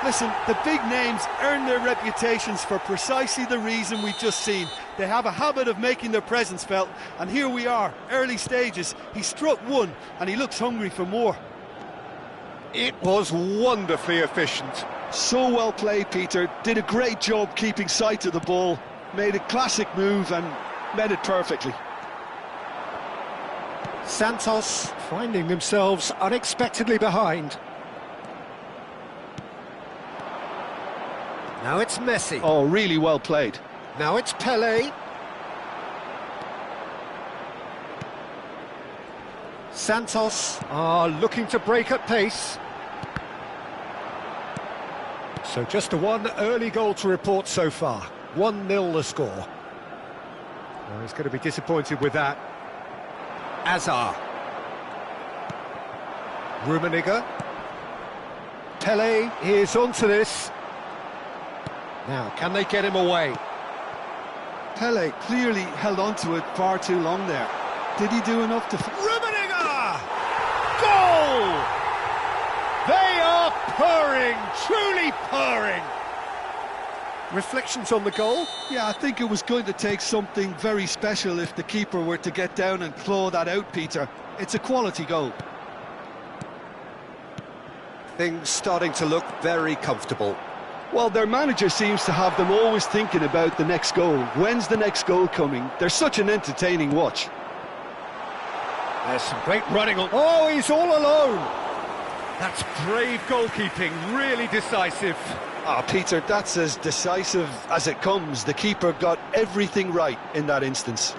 Listen, the big names earn their reputations for precisely the reason we've just seen. They have a habit of making their presence felt, and here we are, early stages. He struck one, and he looks hungry for more. It was wonderfully efficient. So well played, Peter. Did a great job keeping sight of the ball. Made a classic move and met it perfectly. Santos finding themselves unexpectedly behind. Now it's Messi. Oh, really well played. Now it's Pelé. Santos are looking to break at pace. So just a one early goal to report so far. 1-0 the score. Well, he's going to be disappointed with that. Azar. Rummenigge. Pelé is onto this. Now, can they get him away? Pelé clearly held on to it far too long there. Did he do enough to... Rummenigge! Goal! They are purring, truly purring. Reflections on the goal? Yeah, I think it was going to take something very special if the keeper were to get down and claw that out, Peter. It's a quality goal. Things starting to look very comfortable. Well, their manager seems to have them always thinking about the next goal. When's the next goal coming? They're such an entertaining watch. There's some great running on... Oh, he's all alone! That's brave goalkeeping, really decisive. Ah, Peter, that's as decisive as it comes. The keeper got everything right in that instance.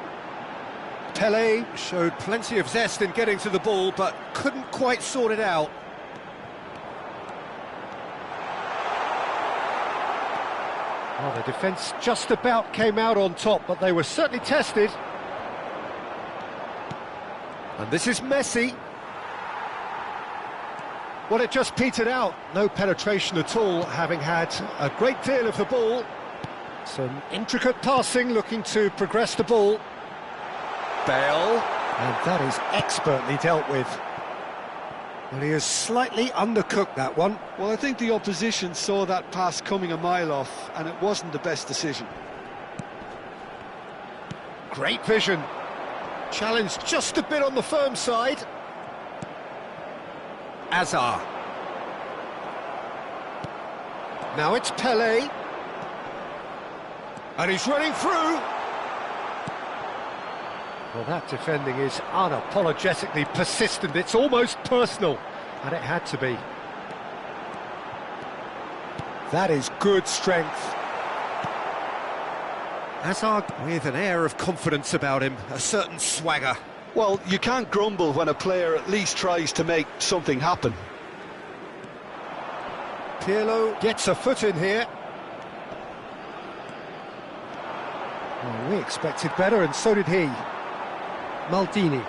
Pelé showed plenty of zest in getting to the ball, but couldn't quite sort it out. Well, the defence just about came out on top, but they were certainly tested. And this is Messi. Well, it just petered out. No penetration at all, having had a great deal of the ball. Some intricate passing, looking to progress the ball. Bale. And that is expertly dealt with. Well, he has slightly undercooked that one. Well, I think the opposition saw that pass coming a mile off, and it wasn't the best decision. Great vision. Challenged just a bit on the firm side. Azar. Now it's Pelé. And he's running through. Well, that defending is unapologetically persistent. It's almost personal, and it had to be. That is good strength. Hazard with an air of confidence about him, a certain swagger. Well, you can't grumble when a player at least tries to make something happen. Pirlo gets a foot in here. Well, we expected better, and so did he. Maldini.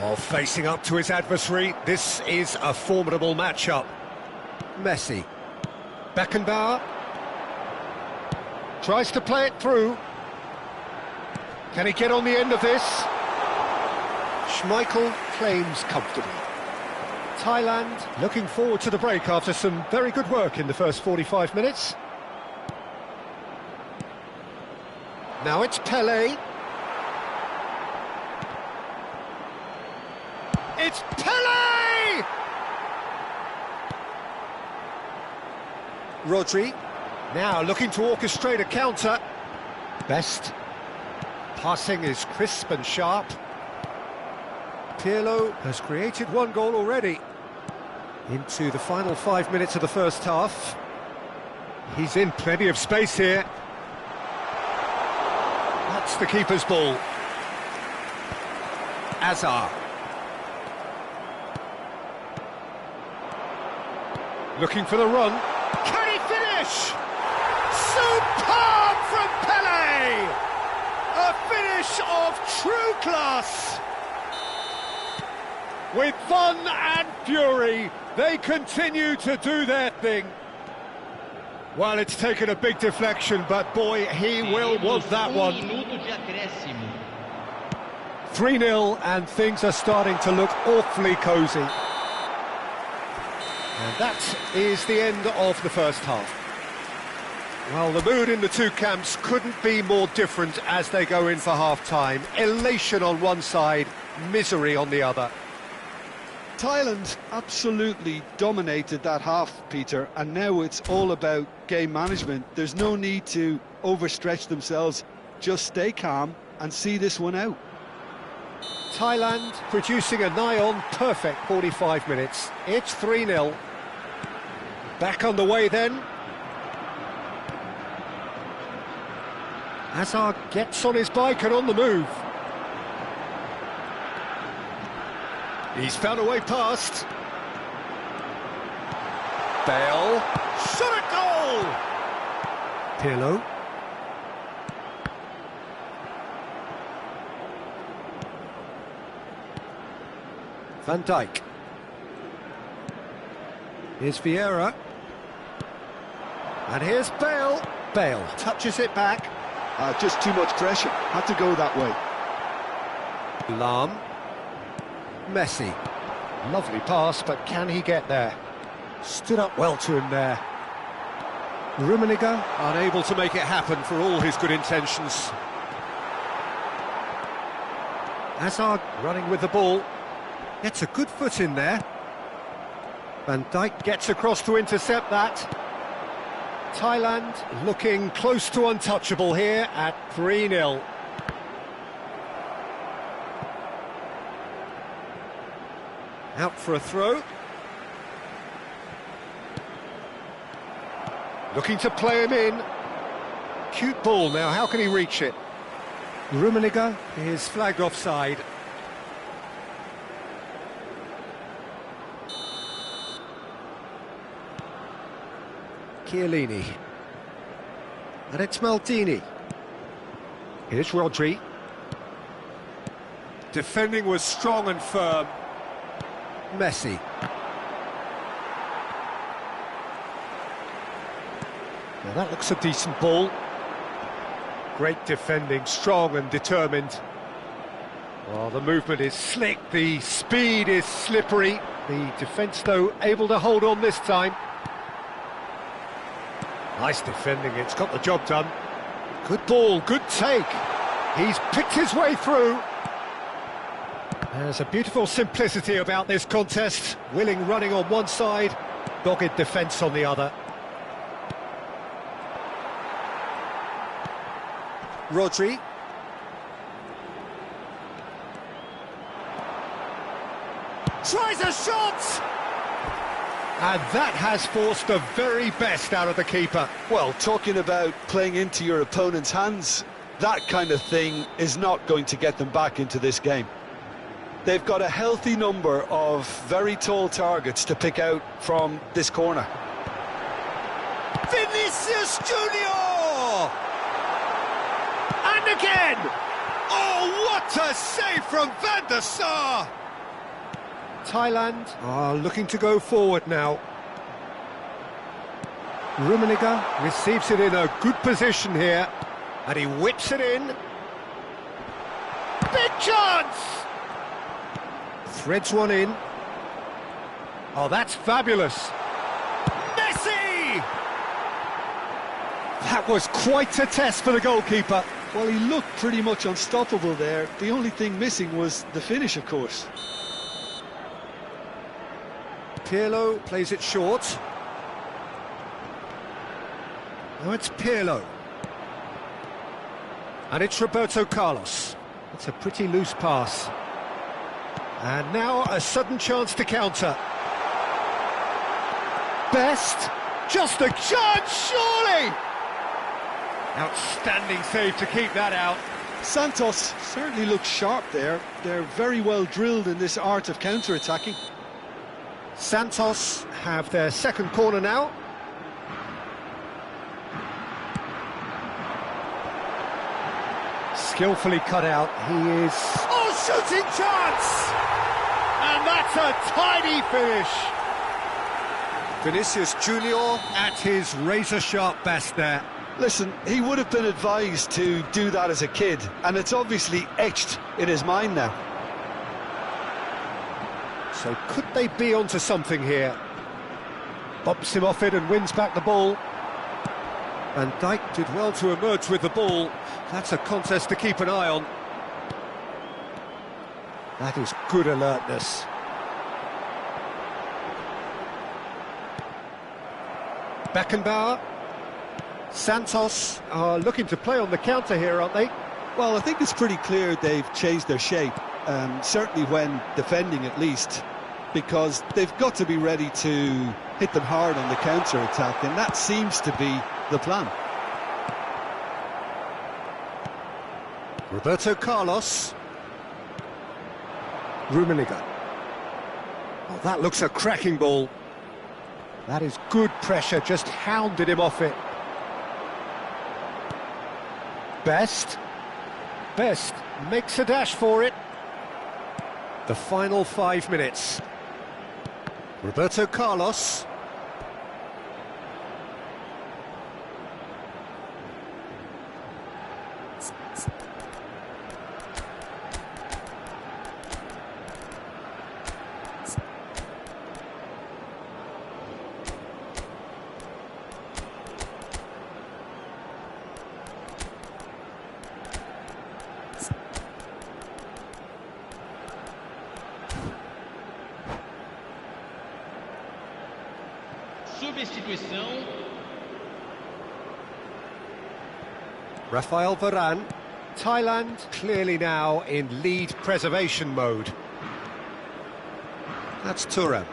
Oh, facing up to his adversary, this is a formidable matchup. Messi. Beckenbauer tries to play it through. Can he get on the end of this? Schmeichel claims comfortably. Thailand looking forward to the break after some very good work in the first 45 minutes. Now it's Pelé. It's Pelé! Rodri, now looking to orchestrate a counter. Best. Passing is crisp and sharp. Pirlo has created one goal already. Into the final 5 minutes of the first half. He's in plenty of space here. That's the keeper's ball. Azar. Looking for the run. Can he finish? Superb from Pelé! A finish of true class. With fun and fury, they continue to do their thing. Well, it's taken a big deflection, but boy, he will want that one. 3-0, and things are starting to look awfully cosy. And that is the end of the first half. Well, the mood in the two camps couldn't be more different as they go in for half-time. Elation on one side, misery on the other. Thailand absolutely dominated that half, Peter, and now it's all about game management. There's no need to overstretch themselves. Just stay calm and see this one out. Thailand producing a nigh-on perfect 45 minutes. It's 3-0. Back on the way then. Azar gets on his bike and on the move. He's found a way past. Bale. Shot a goal! Pirlo. Van Dijk. Here's Vieira. And here's Bale. Bale touches it back. Just too much pressure. Had to go that way. Lahm. Messi. Lovely pass, but can he get there? Stood up well to him there. Rummenigge unable to make it happen for all his good intentions. Hazard running with the ball. Gets a good foot in there. Van Dijk gets across to intercept that. Thailand looking close to untouchable here at 3-0. Out for a throw. Looking to play him in. Cute ball now, how can he reach it? Rummenigge is flagged offside. Chiellini. And it's Maldini. Here's Rodri. Defending was strong and firm. Messi. Now that looks a decent ball. Great defending, strong and determined. Well, the movement is slick, the speed is slippery. The defence, though, able to hold on this time. Nice defending, it's got the job done. Good ball, good take. He's picked his way through. There's a beautiful simplicity about this contest. Willing running on one side, dogged defence on the other. Rodri. Tries a shot! And that has forced the very best out of the keeper. Well, talking about playing into your opponent's hands, that kind of thing is not going to get them back into this game. They've got a healthy number of very tall targets to pick out from this corner. Vinicius Junior! And again! Oh, what a save from Van der Sar! Thailand are looking to go forward now. Rummenigge receives it in a good position here, and he whips it in. Big chance! Threads one in. Oh, that's fabulous. Messi! That was quite a test for the goalkeeper. Well, he looked pretty much unstoppable there. The only thing missing was the finish, of course. Pirlo plays it short. Now it's Pirlo. And it's Roberto Carlos. It's a pretty loose pass. And now a sudden chance to counter. Best, just a chance, surely! Outstanding save to keep that out. Santos certainly looks sharp there. They're very well drilled in this art of counter-attacking. Santos have their second corner now. Skillfully cut out, he is... Oh, shooting chance! And that's a tidy finish! Vinicius Junior at his razor-sharp best there. Listen, he would have been advised to do that as a kid, and it's obviously etched in his mind now. So could they be onto something here? Bumps him off it and wins back the ball. Van Dijk did well to emerge with the ball. That's a contest to keep an eye on. That is good alertness. Beckenbauer. Santos are looking to play on the counter here, aren't they? Well, I think it's pretty clear they've changed their shape, certainly when defending at least, because they've got to be ready to hit them hard on the counter-attack, and that seems to be the plan. Roberto Carlos. Rummenigge. Oh, that looks a cracking ball. That is good pressure, just hounded him off it. Best makes a dash for it. The final 5 minutes. Roberto Carlos. Substituição. Rafael Varane. Thailand clearly now in lead preservation mode. That's Thuram.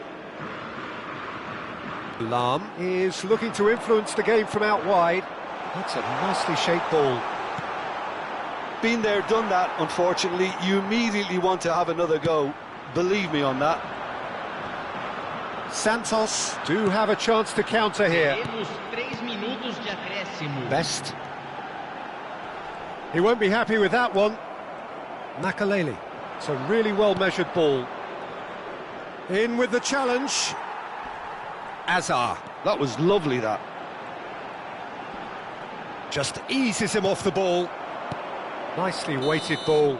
Lam is looking to influence the game from out wide. That's a nicely shaped ball. Been there, done that, unfortunately. You immediately want to have another go. Believe me on that. Santos do have a chance to counter here. Temos 3 minutos de acréscimo. Best. He won't be happy with that one. Makaleli. It's a really well-measured ball. In with the challenge. Azar. That was lovely, that. Just eases him off the ball. Nicely weighted ball.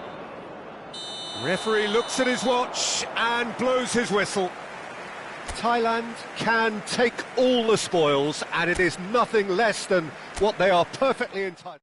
Referee looks at his watch and blows his whistle. Thailand can take all the spoils, and it is nothing less than what they are perfectly entitled.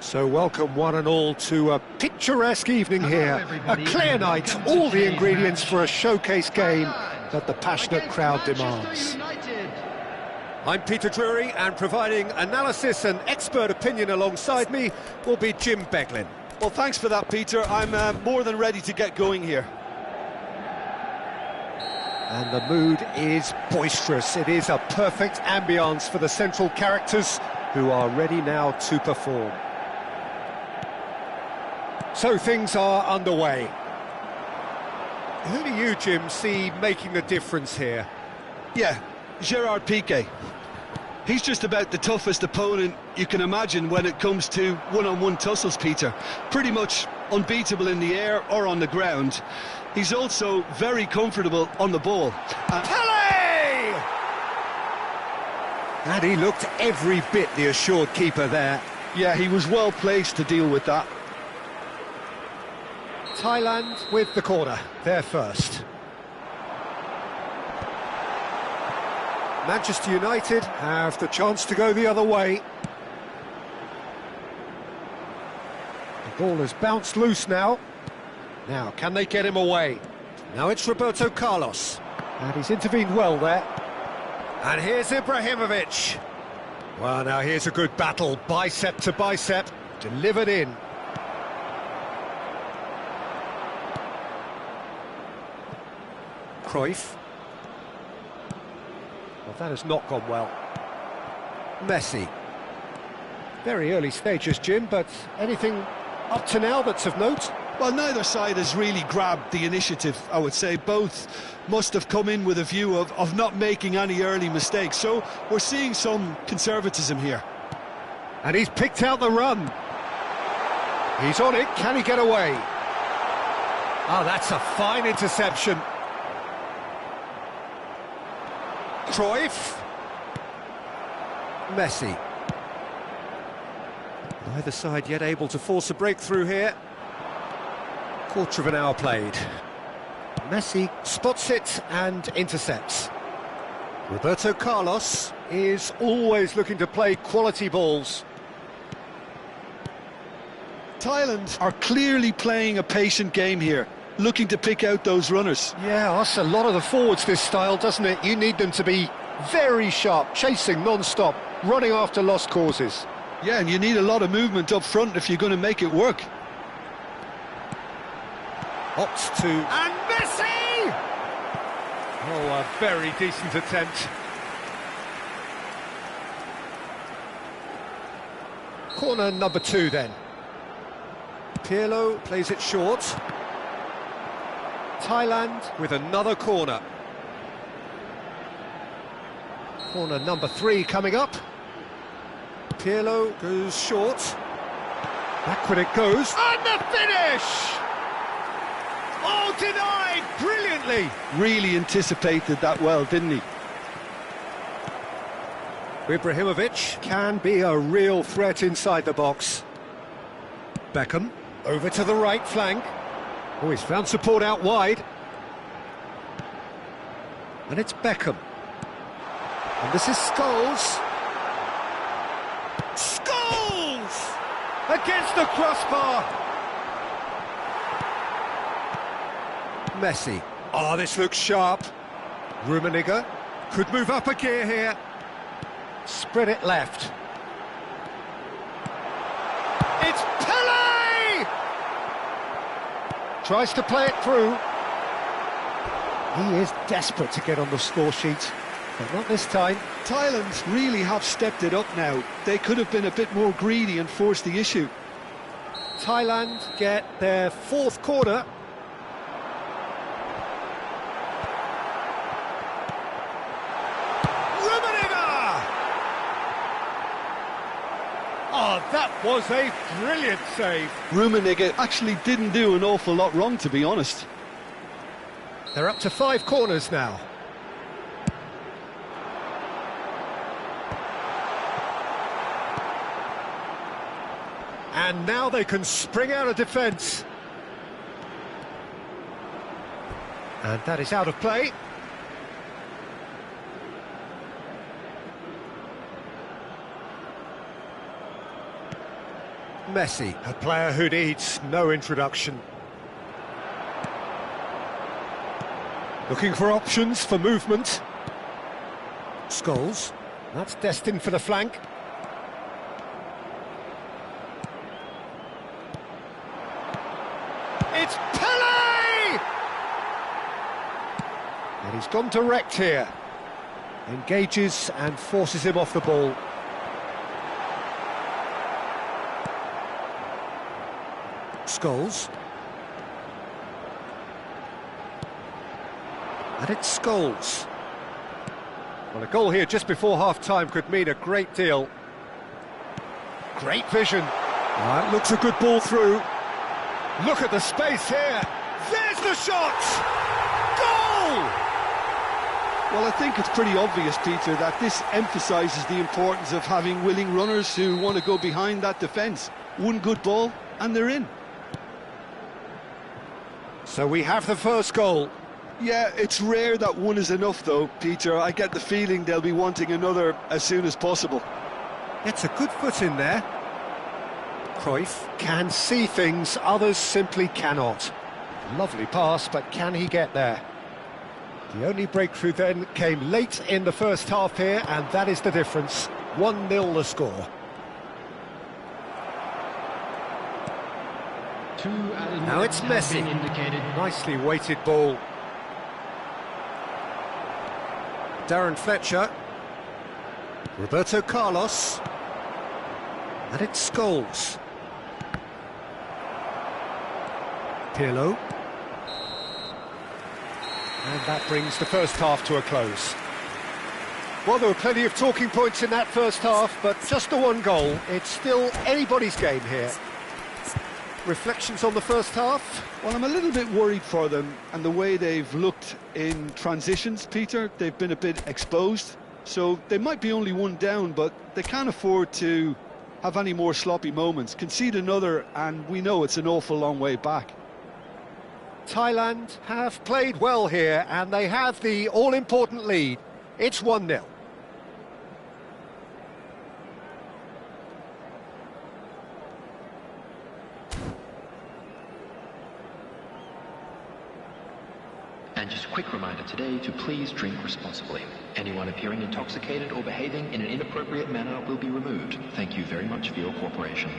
So welcome one and all to a picturesque evening here, a clear night, all the ingredients for a showcase game that the passionate crowd demands. I'm Peter Drury, and providing analysis and expert opinion alongside me will be Jim Beglin. Well, thanks for that, Peter. I'm more than ready to get going here. And the mood is boisterous. It is a perfect ambience for the central characters who are ready now to perform. So things are underway. Who do you, Jim, see making a difference here? Yeah, Gerard Piqué. He's just about the toughest opponent you can imagine when it comes to one-on-one tussles, Peter. Pretty much unbeatable in the air or on the ground. He's also very comfortable on the ball. Pele! And he looked every bit the assured keeper there. Yeah, he was well placed to deal with that. Thailand with the corner, there first. Manchester United have the chance to go the other way. The ball has bounced loose now. Now, can they get him away? Now it's Roberto Carlos. And he's intervened well there. And here's Ibrahimovic. Well, now here's a good battle, bicep to bicep, delivered in. Cruyff. Well, that has not gone well. Messi. Very early stages, Jim, but anything up to now that's of note? Well, neither side has really grabbed the initiative, I would say. Both must have come in with a view of not making any early mistakes. So we're seeing some conservatism here. And he's picked out the run. He's on it, can he get away? Oh, that's a fine interception. Cruyff. Messi. Neither side yet able to force a breakthrough here. Quarter of an hour played. Messi spots it and intercepts. Roberto Carlos is always looking to play quality balls. Thailand are clearly playing a patient game here, looking to pick out those runners. Yeah, that's a lot of the forwards, this style, doesn't it? You need them to be very sharp, chasing non-stop, running after lost causes. Yeah, and you need a lot of movement up front if you're going to make it work. Opts to... And Messi! Oh, a very decent attempt. Corner number 2 then. Pirlo plays it short. Thailand with another corner. Corner number 3 coming up. Pirlo goes short. Backward it goes. And the finish! Oh, denied brilliantly. Really anticipated that well, didn't he? Ibrahimovic can be a real threat inside the box. Beckham over to the right flank. Oh, he's found support out wide. And it's Beckham. And this is Scholes. Scholes! Against the crossbar. Messi. Oh, this looks sharp. Rummenigge could move up a gear here. Spread it left. It's Pele! Tries to play it through. He is desperate to get on the score sheet, but not this time. Thailand really have stepped it up now. They could have been a bit more greedy and forced the issue. Thailand get their 4th corner. Oh, that was a brilliant save. Rummenigge actually didn't do an awful lot wrong, to be honest. They're up to 5 corners now. And now they can spring out of defence. And that is out of play. Messi. A player who needs no introduction. Looking for options for movement. Scholes. That's destined for the flank. It's Pele! And he's gone direct here. Engages and forces him off the ball. Scholes. And it's Scholes. Well, a goal here just before half-time could mean a great deal. Great vision. It looks a good ball through. Look at the space here. There's the shot! Goal! Well, I think it's pretty obvious, Peter, that this emphasises the importance of having willing runners who want to go behind that defence. One good ball, and they're in. So we have the first goal. Yeah, it's rare that one is enough, though, Peter. I get the feeling they'll be wanting another as soon as possible. It's a good foot in there. Cruyff can see things others simply cannot. Lovely pass, but can he get there? The only breakthrough then came late in the first half here, and that is the difference. 1-0 the score. Now it's Messi. Nicely weighted ball. Darren Fletcher. Roberto Carlos. And it's Scholes. Pirlo. And that brings the first half to a close. Well, there were plenty of talking points in that first half, but just the one goal. It's still anybody's game here. Reflections on the first half? Well, I'm a little bit worried for them and the way they've looked in transitions, Peter. They've been a bit exposed, so they might be only one down, but they can't afford to have any more sloppy moments. Concede another, and we know it's an awful long way back. Thailand have played well here, and they have the all-important lead. It's 1-0. And just a quick reminder today to please drink responsibly. Anyone appearing intoxicated or behaving in an inappropriate manner will be removed. Thank you very much for your cooperation.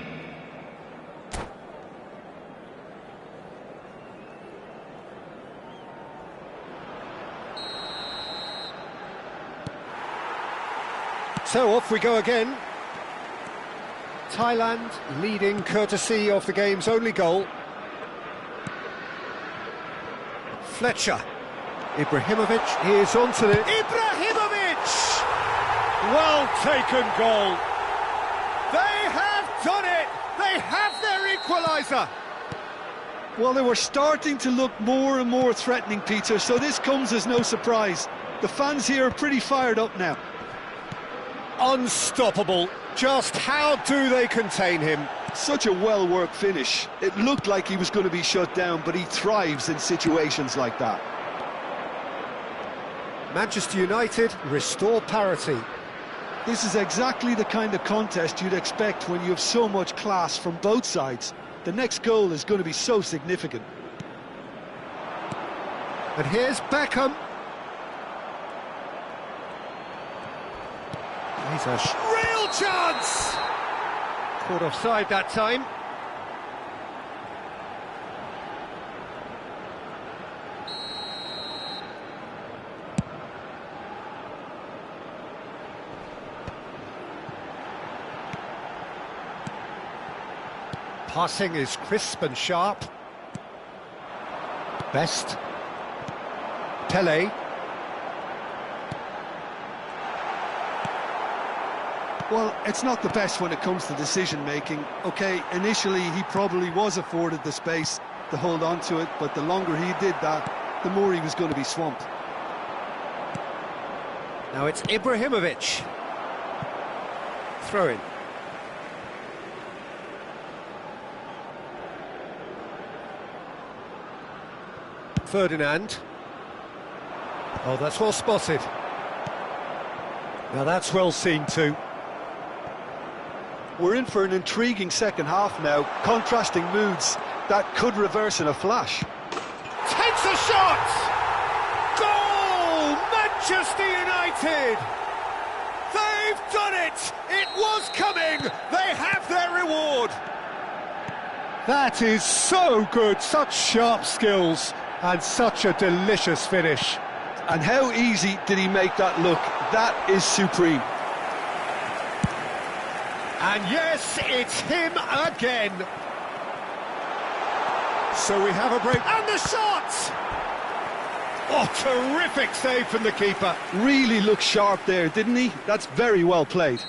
So off we go again. Thailand leading courtesy of the game's only goal. Fletcher. Ibrahimovic is onto it. Ibrahimovic! Well taken goal. They have done it! They have their equaliser! Well, they were starting to look more and more threatening, Peter, so this comes as no surprise. The fans here are pretty fired up now. Unstoppable. Just how do they contain him? Such a well-worked finish. It looked like he was going to be shut down, but he thrives in situations like that. Manchester United restore parity. This is exactly the kind of contest you'd expect when you have so much class from both sides. The next goal is going to be so significant. And here's Beckham. He's a real chance! Caught offside that time. Passing is crisp and sharp. Best. Pele. Well, it's not the best when it comes to decision-making. OK, initially he probably was afforded the space to hold on to it, but the longer he did that, the more he was going to be swamped. Now it's Ibrahimovic. Throw in. Ferdinand. Oh, that's well spotted. Now that's well seen too. We're in for an intriguing second half now, contrasting moods that could reverse in a flash. Takes a shot! Goal! Manchester United! They've done it! It was coming! They have their reward! That is so good, such sharp skills and such a delicious finish. And how easy did he make that look? That is supreme. And yes, it's him again. So we have a break. And the shot! Oh, terrific save from the keeper. Really looked sharp there, didn't he? That's very well played.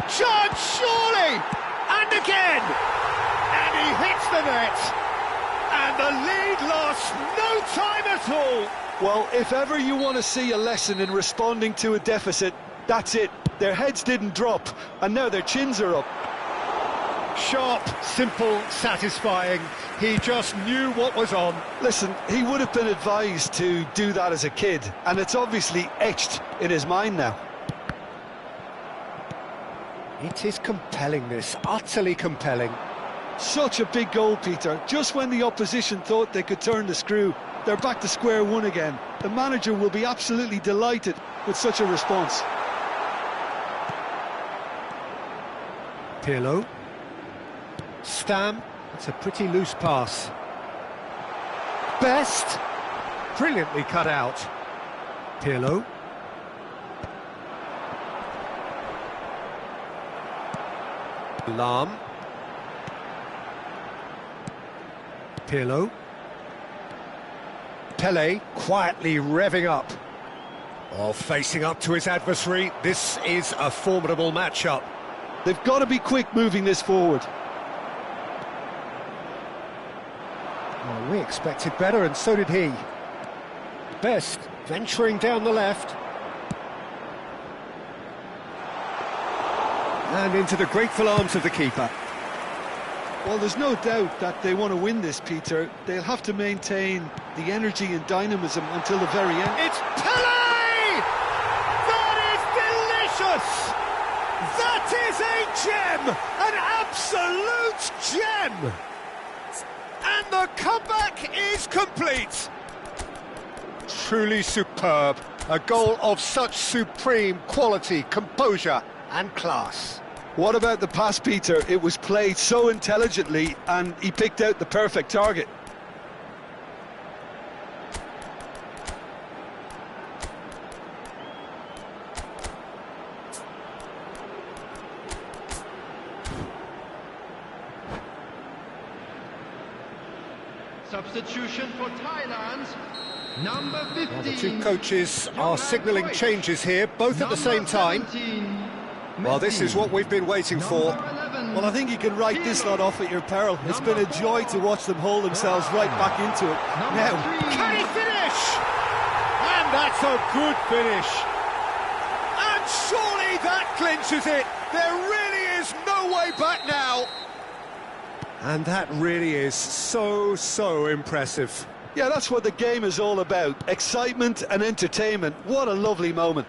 Shot, surely! And again! And he hits the net. And the lead lost no time at all. Well, if ever you want to see a lesson in responding to a deficit, that's it. Their heads didn't drop, and now their chins are up. Sharp, simple, satisfying. He just knew what was on. Listen, he would have been advised to do that as a kid, and it's obviously etched in his mind now. It is compelling, this, utterly compelling. Such a big goal, Peter. Just when the opposition thought they could turn the screw, they're back to square one again. The manager will be absolutely delighted with such a response. Pirlo. Stam. It's a pretty loose pass. Best. Brilliantly cut out. Pirlo. Lam. Pirlo. Pele quietly revving up. Oh, facing up to his adversary, this is a formidable matchup. They've got to be quick moving this forward. Well, we expected better, and so did he. Best venturing down the left. And into the grateful arms of the keeper. Well, there's no doubt that they want to win this, Peter. They'll have to maintain the energy and dynamism until the very end. It's Pele! That is delicious! That is a gem! An absolute gem! And the comeback is complete! Truly superb. A goal of such supreme quality, composure and class. What about the pass, Peter? It was played so intelligently and he picked out the perfect target. Substitution for Thailand, number 15. Well, the two coaches are signalling changes here, both at the same time. Well, this is what we've been waiting for. Well, I think you can write this lot off at your peril. It's been a joy to watch them hold themselves right back into it. Now, can he finish? And that's a good finish. And surely that clinches it. There really is no way back now. And that really is so impressive. Yeah, that's what the game is all about. Excitement and entertainment. What a lovely moment.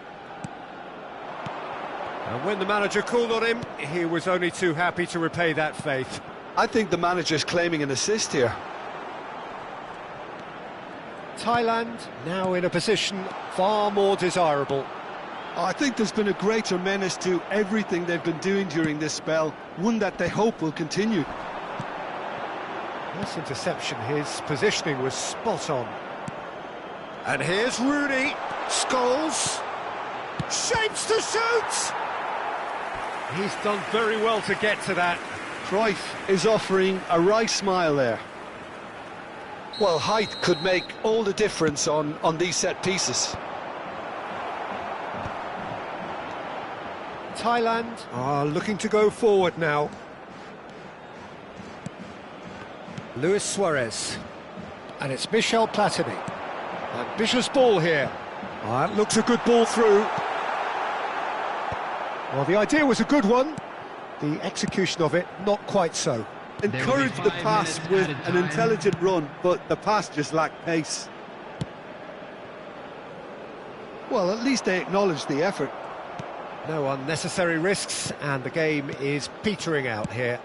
And when the manager called on him, he was only too happy to repay that faith. I think the manager's claiming an assist here. Thailand now in a position far more desirable. I think there's been a greater menace to everything they've been doing during this spell, one that they hope will continue. Nice interception, his positioning was spot on. And here's Rooney, Scholes, shapes to shoot! He's done very well to get to that. Cruyff is offering a wry smile there. Well, height could make all the difference on these set pieces. Thailand are looking to go forward now. Luis Suarez. And it's Michel Platini. Ambitious ball here. That looks a good ball through. Well, the idea was a good one. The execution of it, not quite so. encouraged the pass with an intelligent run, but the pass just lacked pace. Well, at least they acknowledge the effort. No unnecessary risks, and the game is petering out here.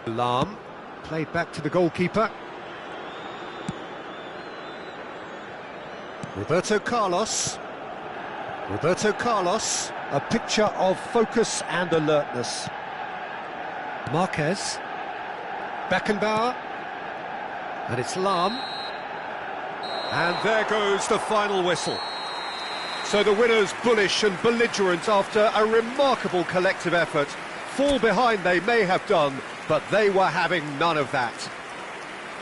Lam, played back to the goalkeeper. Roberto Carlos. Roberto Carlos, a picture of focus and alertness. Marquez. Beckenbauer. And it's Lam. And there goes the final whistle. So the winners, bullish and belligerent after a remarkable collective effort. Fall behind they may have done, but they were having none of that.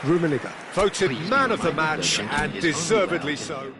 Rummenigge. Voted Please be man of the reminded match, that and drinking is only deservedly allowed so.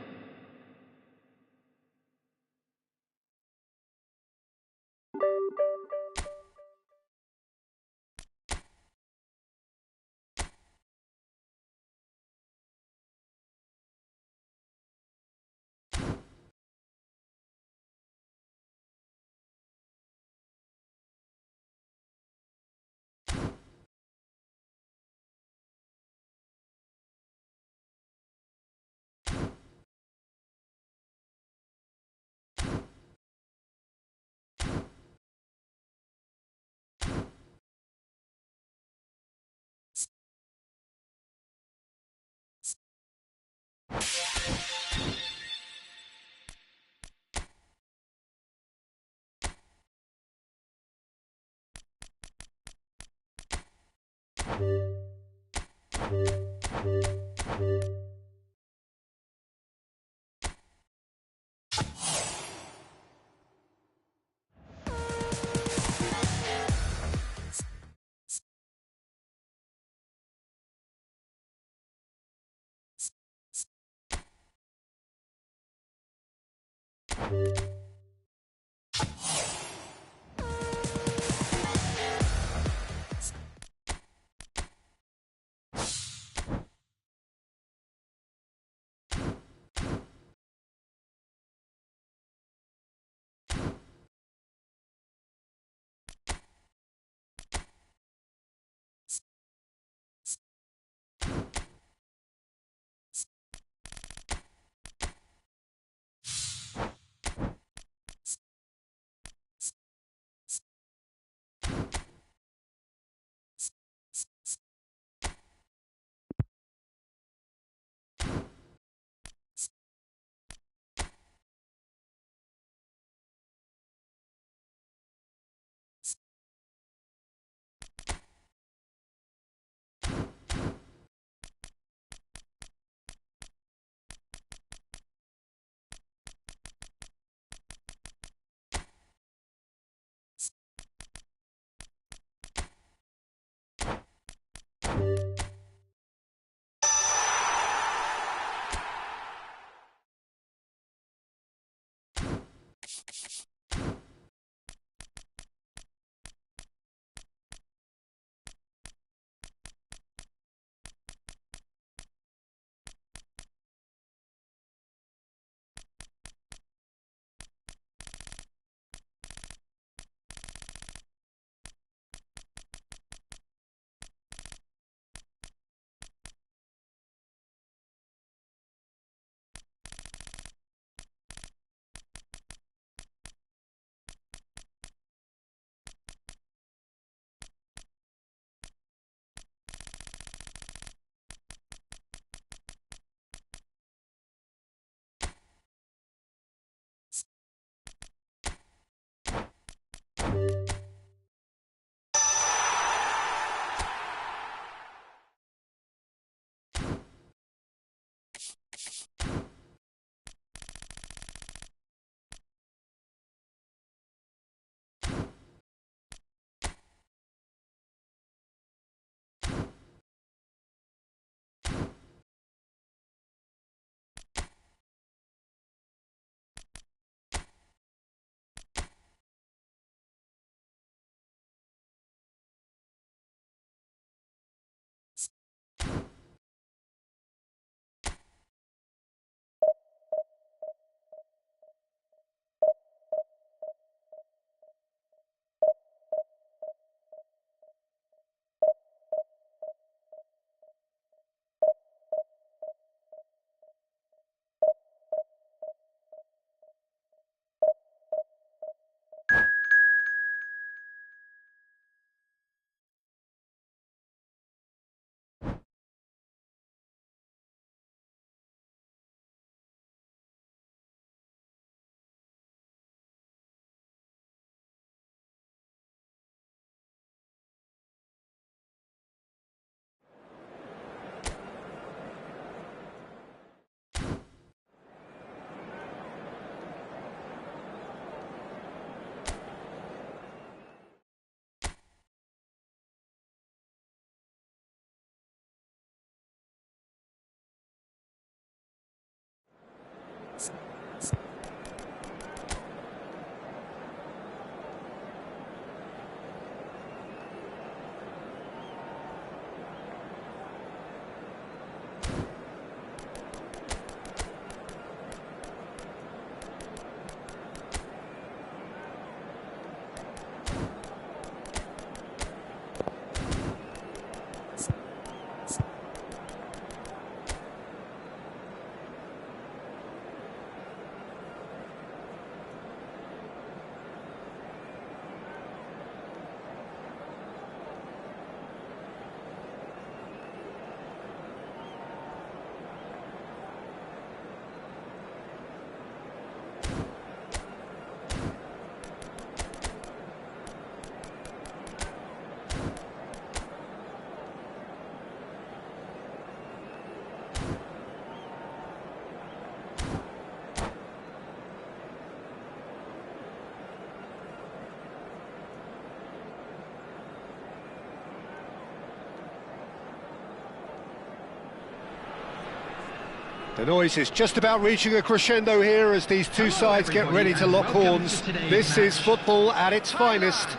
The noise is just about reaching a crescendo here as these two sides get ready to lock horns. This is football at its finest.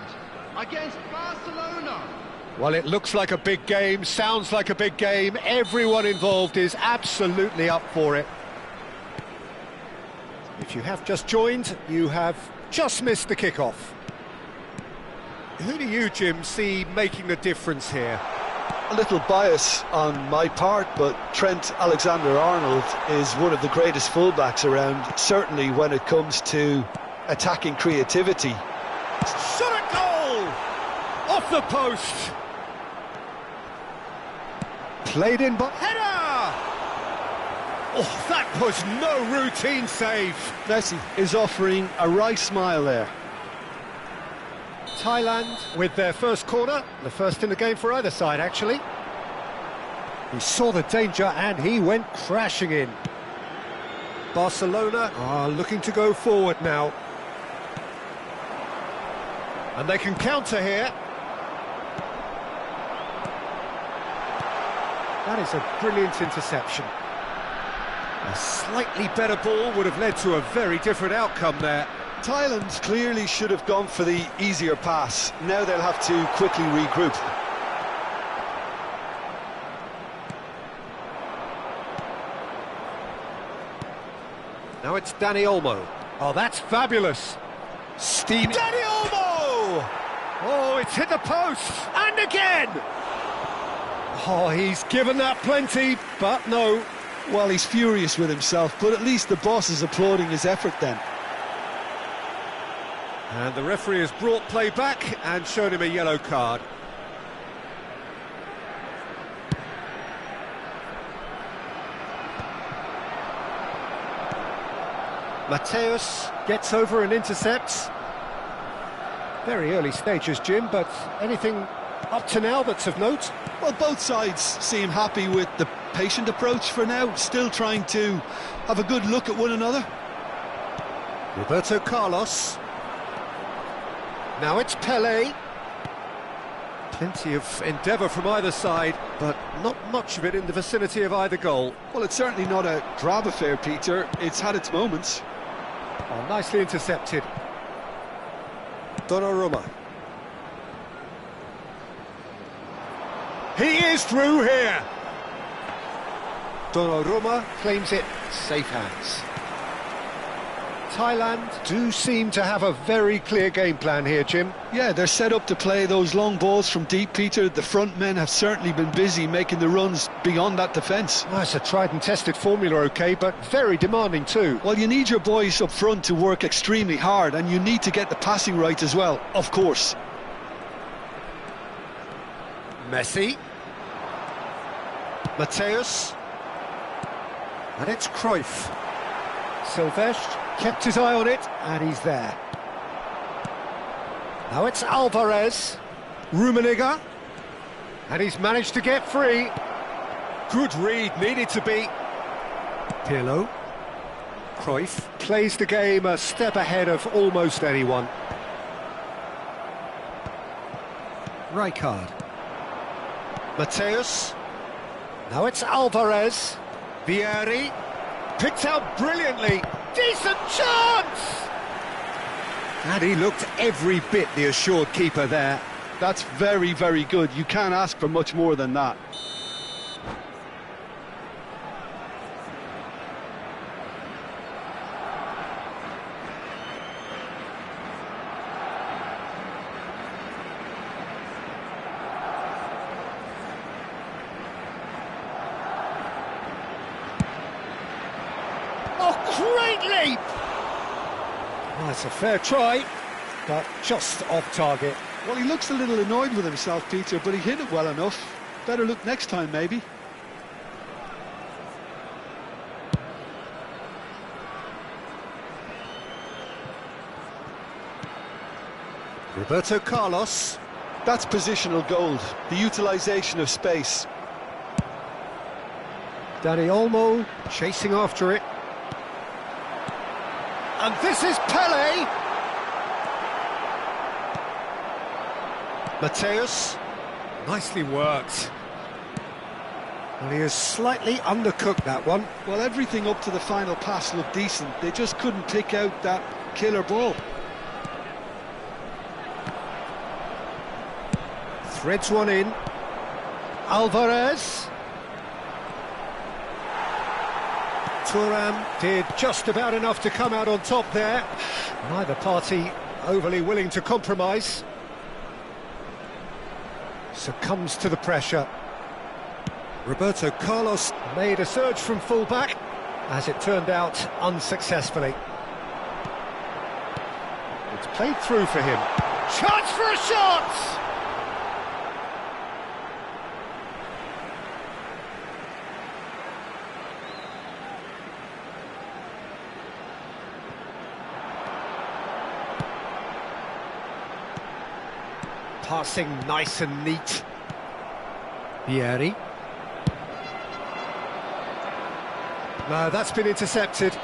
Against Barcelona. Well, it looks like a big game, sounds like a big game. Everyone involved is absolutely up for it. If you have just joined, you have just missed the kickoff. Who do you, Jim, see making the difference here? A little bias on my part, but Trent Alexander-Arnold is one of the greatest fullbacks around, certainly when it comes to attacking creativity. Shot a goal! Off the post! Played in by... Header! Oh, that was no routine save. Messi is offering a right smile there. Thailand with their first corner, the first in the game for either side, actually. He saw the danger and he went crashing in. Barcelona are looking to go forward now. And they can counter here. That is a brilliant interception. A slightly better ball would have led to a very different outcome there. Thailand clearly should have gone for the easier pass. Now they'll have to quickly regroup. Now it's Dani Olmo. Oh, that's fabulous. Steve Dani Olmo! Oh, it's hit the post, and again! Oh, he's given that plenty, but no. Well, he's furious with himself, but at least the boss is applauding his effort then. And the referee has brought play back and shown him a yellow card. Mateus gets over and intercepts. Very early stages, Jim, but anything up to now that's of note? Well, both sides seem happy with the patient approach for now, still trying to have a good look at one another. Roberto Carlos. Now it's Pelé. Plenty of endeavour from either side, but not much of it in the vicinity of either goal. Well, it's certainly not a drab affair, Peter. It's had its moments. Oh, nicely intercepted. Donnarumma. He is through here. Donnarumma claims it, safe hands. Thailand do seem to have a very clear game plan here, Jim. Yeah, they're set up to play those long balls from deep, Peter. The front men have certainly been busy making the runs beyond that defence. Oh, it's a tried and tested formula, OK, but very demanding too. Well, you need your boys up front to work extremely hard, and you need to get the passing right as well, of course. Messi. Mateus. And it's Cruyff. Silvestre kept his eye on it, and he's there. Now it's Alvarez. Rummenigge. And he's managed to get free. Good read, needed to be. Pirlo. Cruyff plays the game a step ahead of almost anyone. Rijkaard. Mateus. Now it's Alvarez. Vieri. Picked out brilliantly. Decent chance! And he looked every bit the assured keeper there. That's very, very good. You can't ask for much more than that. Great leap! Well, it's a fair try, but just off target. Well, he looks a little annoyed with himself, Peter, but he hit it well enough. Better look next time, maybe. Roberto Carlos. That's positional gold, the utilisation of space. Dani Olmo chasing after it. And this is Pelé. Mateus. Nicely worked. Well, he has slightly undercooked that one. Well, everything up to the final pass looked decent. They just couldn't pick out that killer ball. Threads one in. Alvarez. Thuram did just about enough to come out on top there. Neither party overly willing to compromise. Succumbs to the pressure. Roberto Carlos made a surge from full-back, as it turned out unsuccessfully. It's played through for him. Chance for a shot! Passing nice and neat. Vieri. No, that's been intercepted.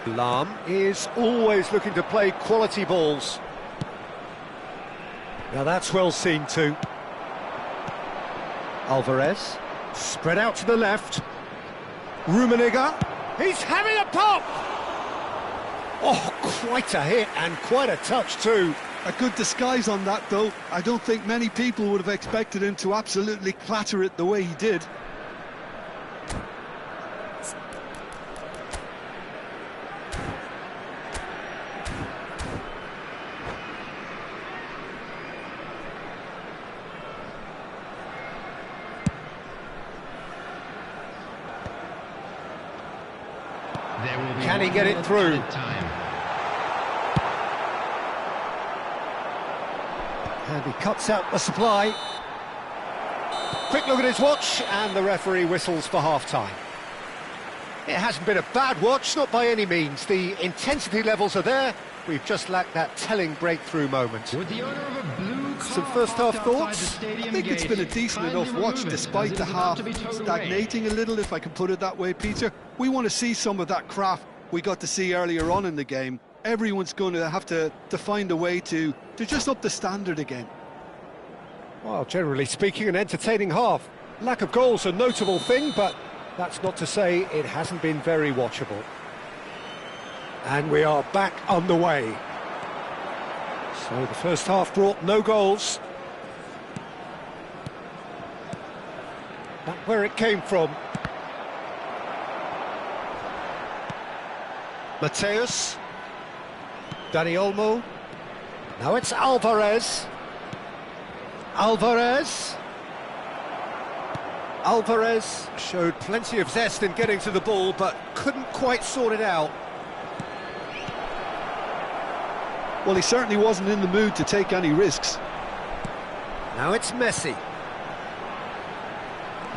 Lahm is always looking to play quality balls. Now that's well seen too. Alvarez, spread out to the left. Rummenigge, he's having a pop! Oh, quite a hit and quite a touch too. A good disguise on that, though. I don't think many people would have expected him to absolutely clatter it the way he did. Can he get it through? And he cuts out the supply. Quick look at his watch, and the referee whistles for half-time. It hasn't been a bad watch, not by any means. The intensity levels are there. We've just lacked that telling breakthrough moment. Some first-half thoughts? I think it's been a decent enough watch, despite the half stagnating a little, if I can put it that way, Peter. We want to see some of that craft we got to see earlier on in the game. Everyone's going to have to find a way to just up the standard again. Well, generally speaking, an entertaining half. Lack of goals a notable thing, but that's not to say it hasn't been very watchable. And we are back on the way. So the first half brought no goals. That's where it came from. Mateus. Dani Olmo. Now it's Alvarez. Alvarez showed plenty of zest in getting to the ball, but couldn't quite sort it out. Well, he certainly wasn't in the mood to take any risks. Now it's Messi.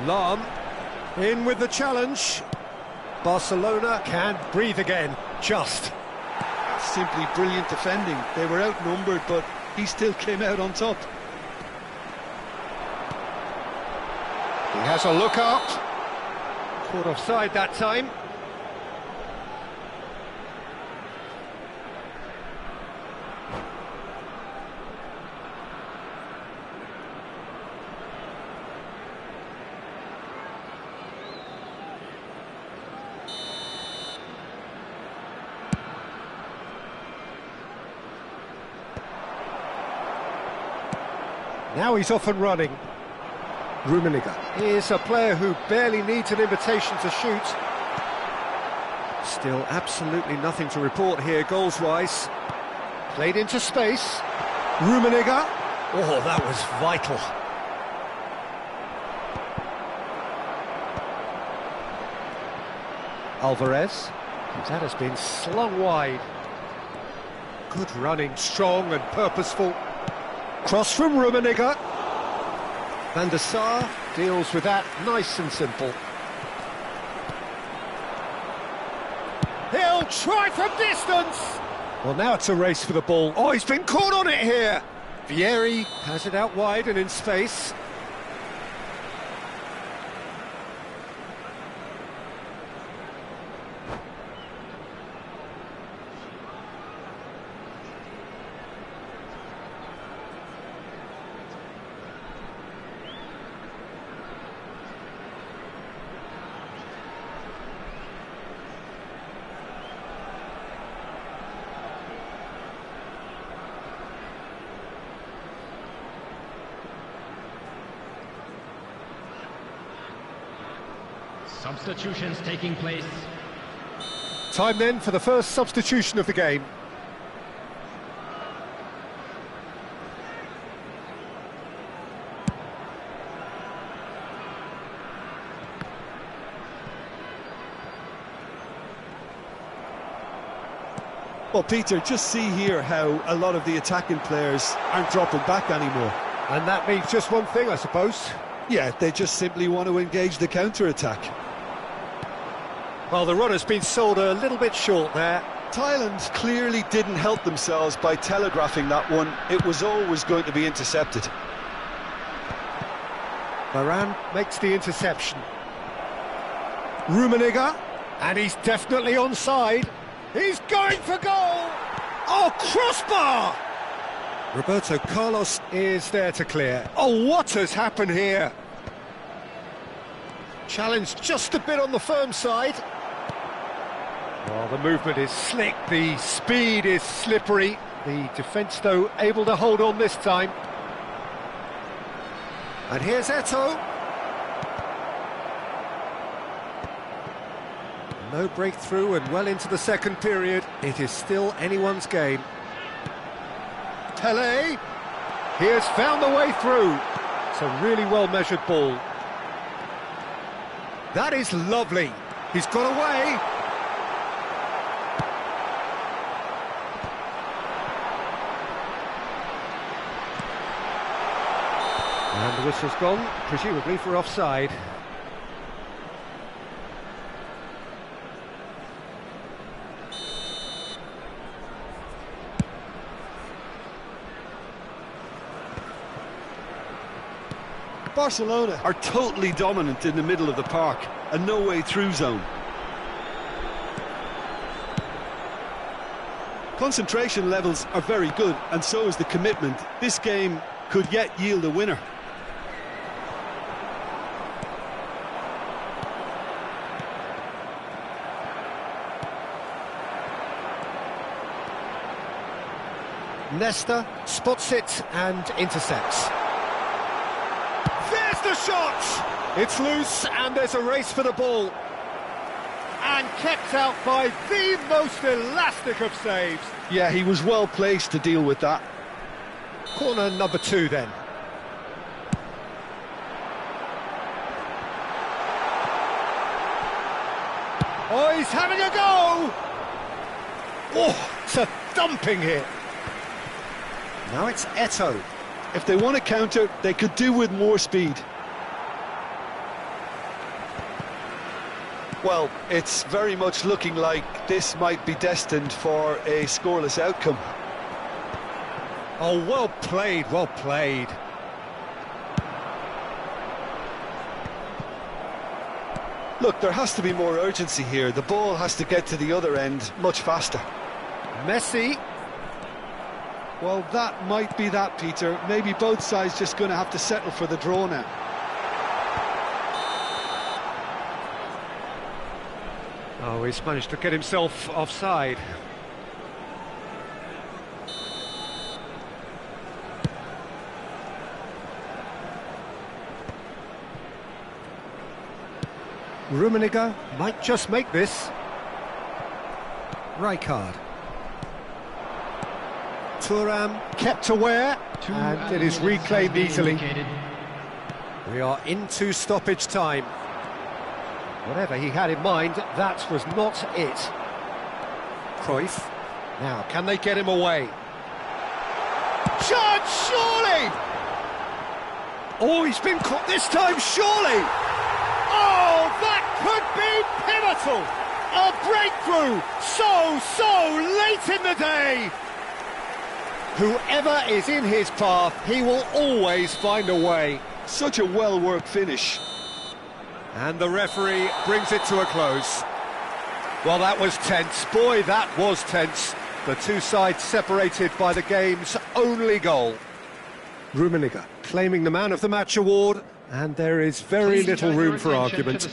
Lahm in with the challenge. Barcelona can't breathe again, just. Simply brilliant defending. They were outnumbered, but he still came out on top. He has a look up. Caught offside that time. Now he's off and running. Rummenigge is a player who barely needs an invitation to shoot. Still absolutely nothing to report here goals-wise. Played into space. Rummenigge. Oh, that was vital. Alvarez. That has been slung wide. Good running, strong and purposeful. Cross from Rummenigge. Van der Sar deals with that nice and simple. He'll try from distance! Well, now it's a race for the ball. Oh, he's been caught on it here! Vieri has it out wide and in space. Substitutions taking place. Time then for the first substitution of the game. Well, Peter, just see here how a lot of the attacking players aren't dropping back anymore. And that means just one thing, I suppose. Yeah, they just simply want to engage the counter-attack. Well, the runner's been sold a little bit short there. Thailand clearly didn't help themselves by telegraphing that one. It was always going to be intercepted. Varane makes the interception. Rummenigge, and he's definitely onside. He's going for goal! Oh, crossbar! Roberto Carlos is there to clear. Oh, what has happened here? Challenged just a bit on the firm side. Well, the movement is slick, the speed is slippery. The defence, though, able to hold on this time. And here's Eto'o. No breakthrough and well into the second period. It is still anyone's game. Pele, he has found the way through. It's a really well-measured ball. That is lovely. He's got away. And the whistle's gone, presumably for offside. Barcelona are totally dominant in the middle of the park, a no-way through zone. Concentration levels are very good, and so is the commitment. This game could yet yield a winner. Nesta spots it and intercepts. There's the shot! It's loose and there's a race for the ball. And kept out by the most elastic of saves. Yeah, he was well placed to deal with that. Corner number 2 then. Oh, he's having a go! Oh, it's a thumping hit. Now it's Eto'o. If they want to counter, they could do with more speed. Well, it's very much looking like this might be destined for a scoreless outcome. Oh, well played, well played. Look, there has to be more urgency here. The ball has to get to the other end much faster. Messi. Well, that might be that, Peter. Maybe both sides just going to have to settle for the draw now. Oh, he's managed to get himself offside. Rummenigge might just make this. Rijkaard. Thuram kept aware, and it is reclaimed easily. We are into stoppage time. Whatever he had in mind, that was not it. Cruyff. Now, can they get him away? Chance, surely! Oh, he's been caught this time, surely! Oh, that could be pivotal! A breakthrough! So late in the day! Whoever is in his path, he will always find a way. Such a well-worked finish. And the referee brings it to a close. Well, that was tense. Boy, that was tense. The two sides separated by the game's only goal. Rummenigge claiming the Man of the Match award, and there is very little room for argument.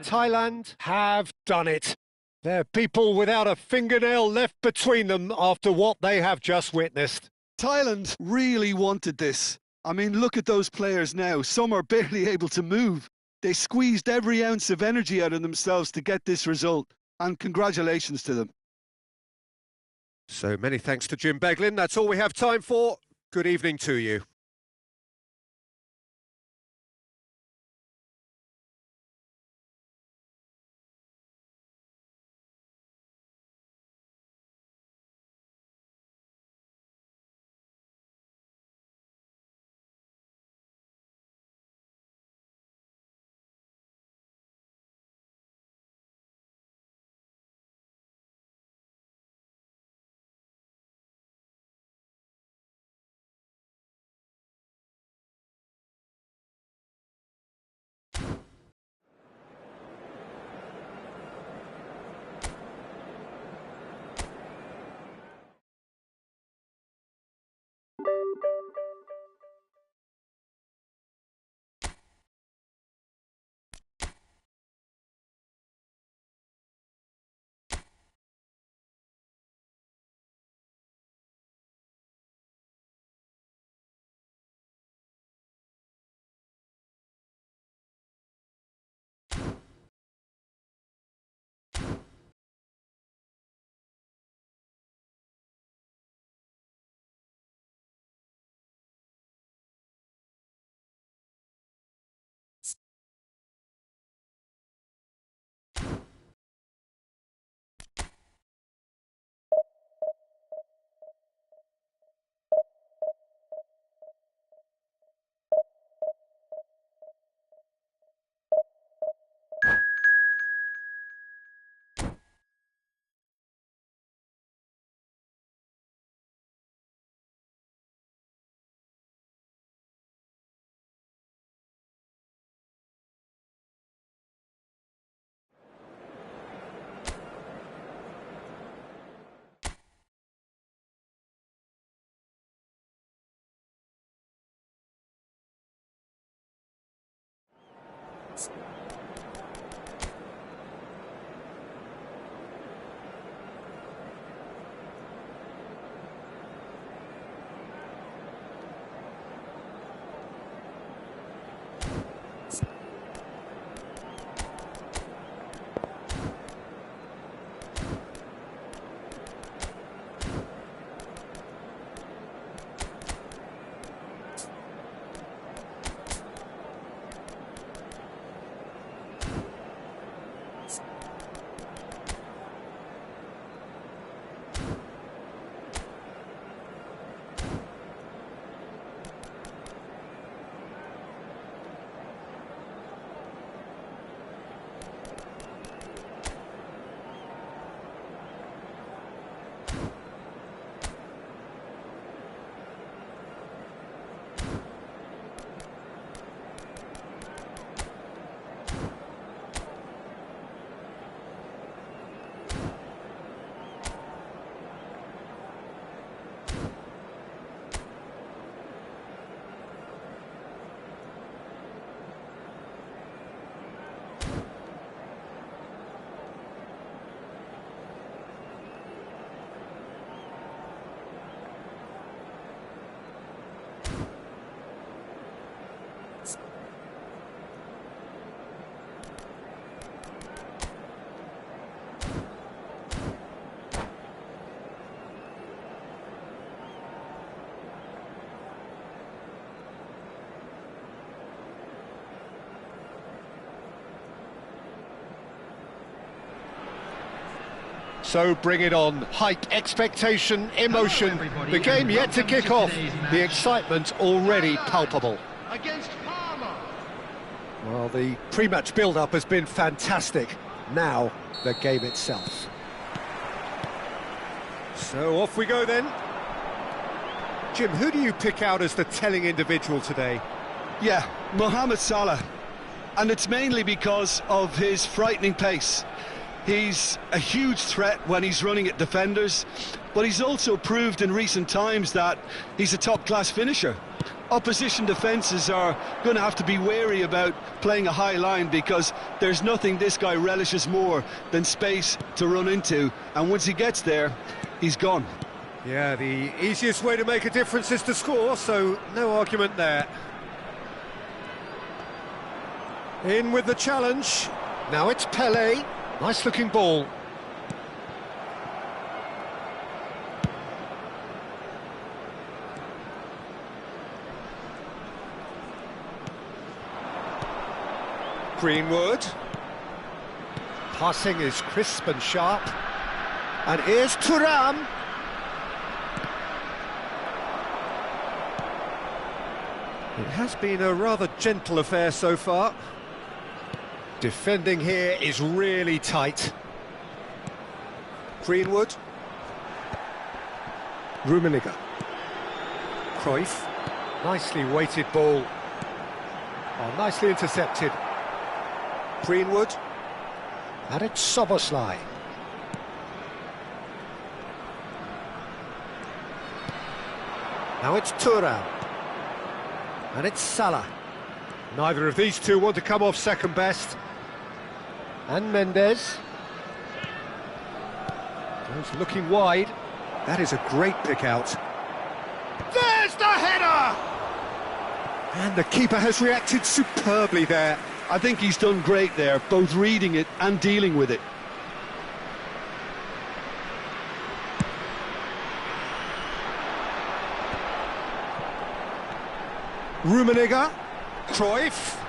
Thailand have done it. They're people without a fingernail left between them after what they have just witnessed. Thailand really wanted this. I mean, look at those players now. Some are barely able to move. They squeezed every ounce of energy out of themselves to get this result, and congratulations to them. So many thanks to Jim Beglin. That's all we have time for. Good evening to you. So bring it on. Hype, expectation, emotion. The game yet to kick off. The excitement already palpable. Against Parma. Well, the pre-match build-up has been fantastic. Now, the game itself. So off we go then. Jim, who do you pick out as the telling individual today? Yeah, Mohamed Salah. And it's mainly because of his frightening pace. He's a huge threat when he's running at defenders, but he's also proved in recent times that he's a top-class finisher. Opposition defences are going to have to be wary about playing a high line because there's nothing this guy relishes more than space to run into, and once he gets there, he's gone. Yeah, the easiest way to make a difference is to score, so no argument there. In with the challenge. Now it's Pele. Nice looking ball. Greenwood. Passing is crisp and sharp. And here's Thuram. It has been a rather gentle affair so far. Defending here is really tight. Greenwood. Rummenigge. Cruyff. Nicely weighted ball. Oh, nicely intercepted. Greenwood. And it's Szoboszlai. Now it's Thuram. And it's Salah. Neither of these two want to come off second best. And Mendes. Goes looking wide. That is a great pick out. There's the header! And the keeper has reacted superbly there. I think he's done great there, both reading it and dealing with it. Rummenigge. Cruyff.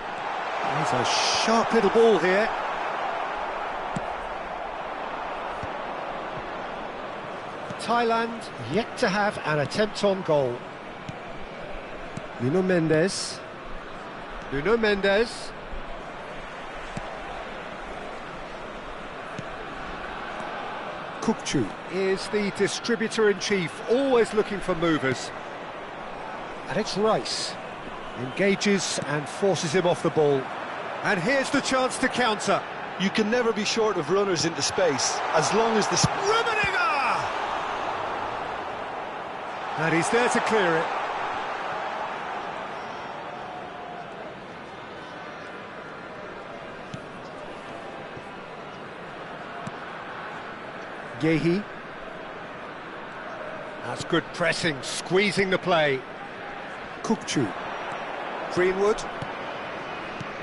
There's a sharp little ball here. Thailand yet to have an attempt on goal. Nuno Mendes. Nuno Mendes. Kukçu Is the distributor-in-chief, always looking for movers. And it's Rice. Engages and forces him off the ball. And here's the chance to counter. You can never be short of runners into space, as long as the... Rummenigge! And he's there to clear it. Yehi. That's good pressing, squeezing the play. Kukçu. Greenwood.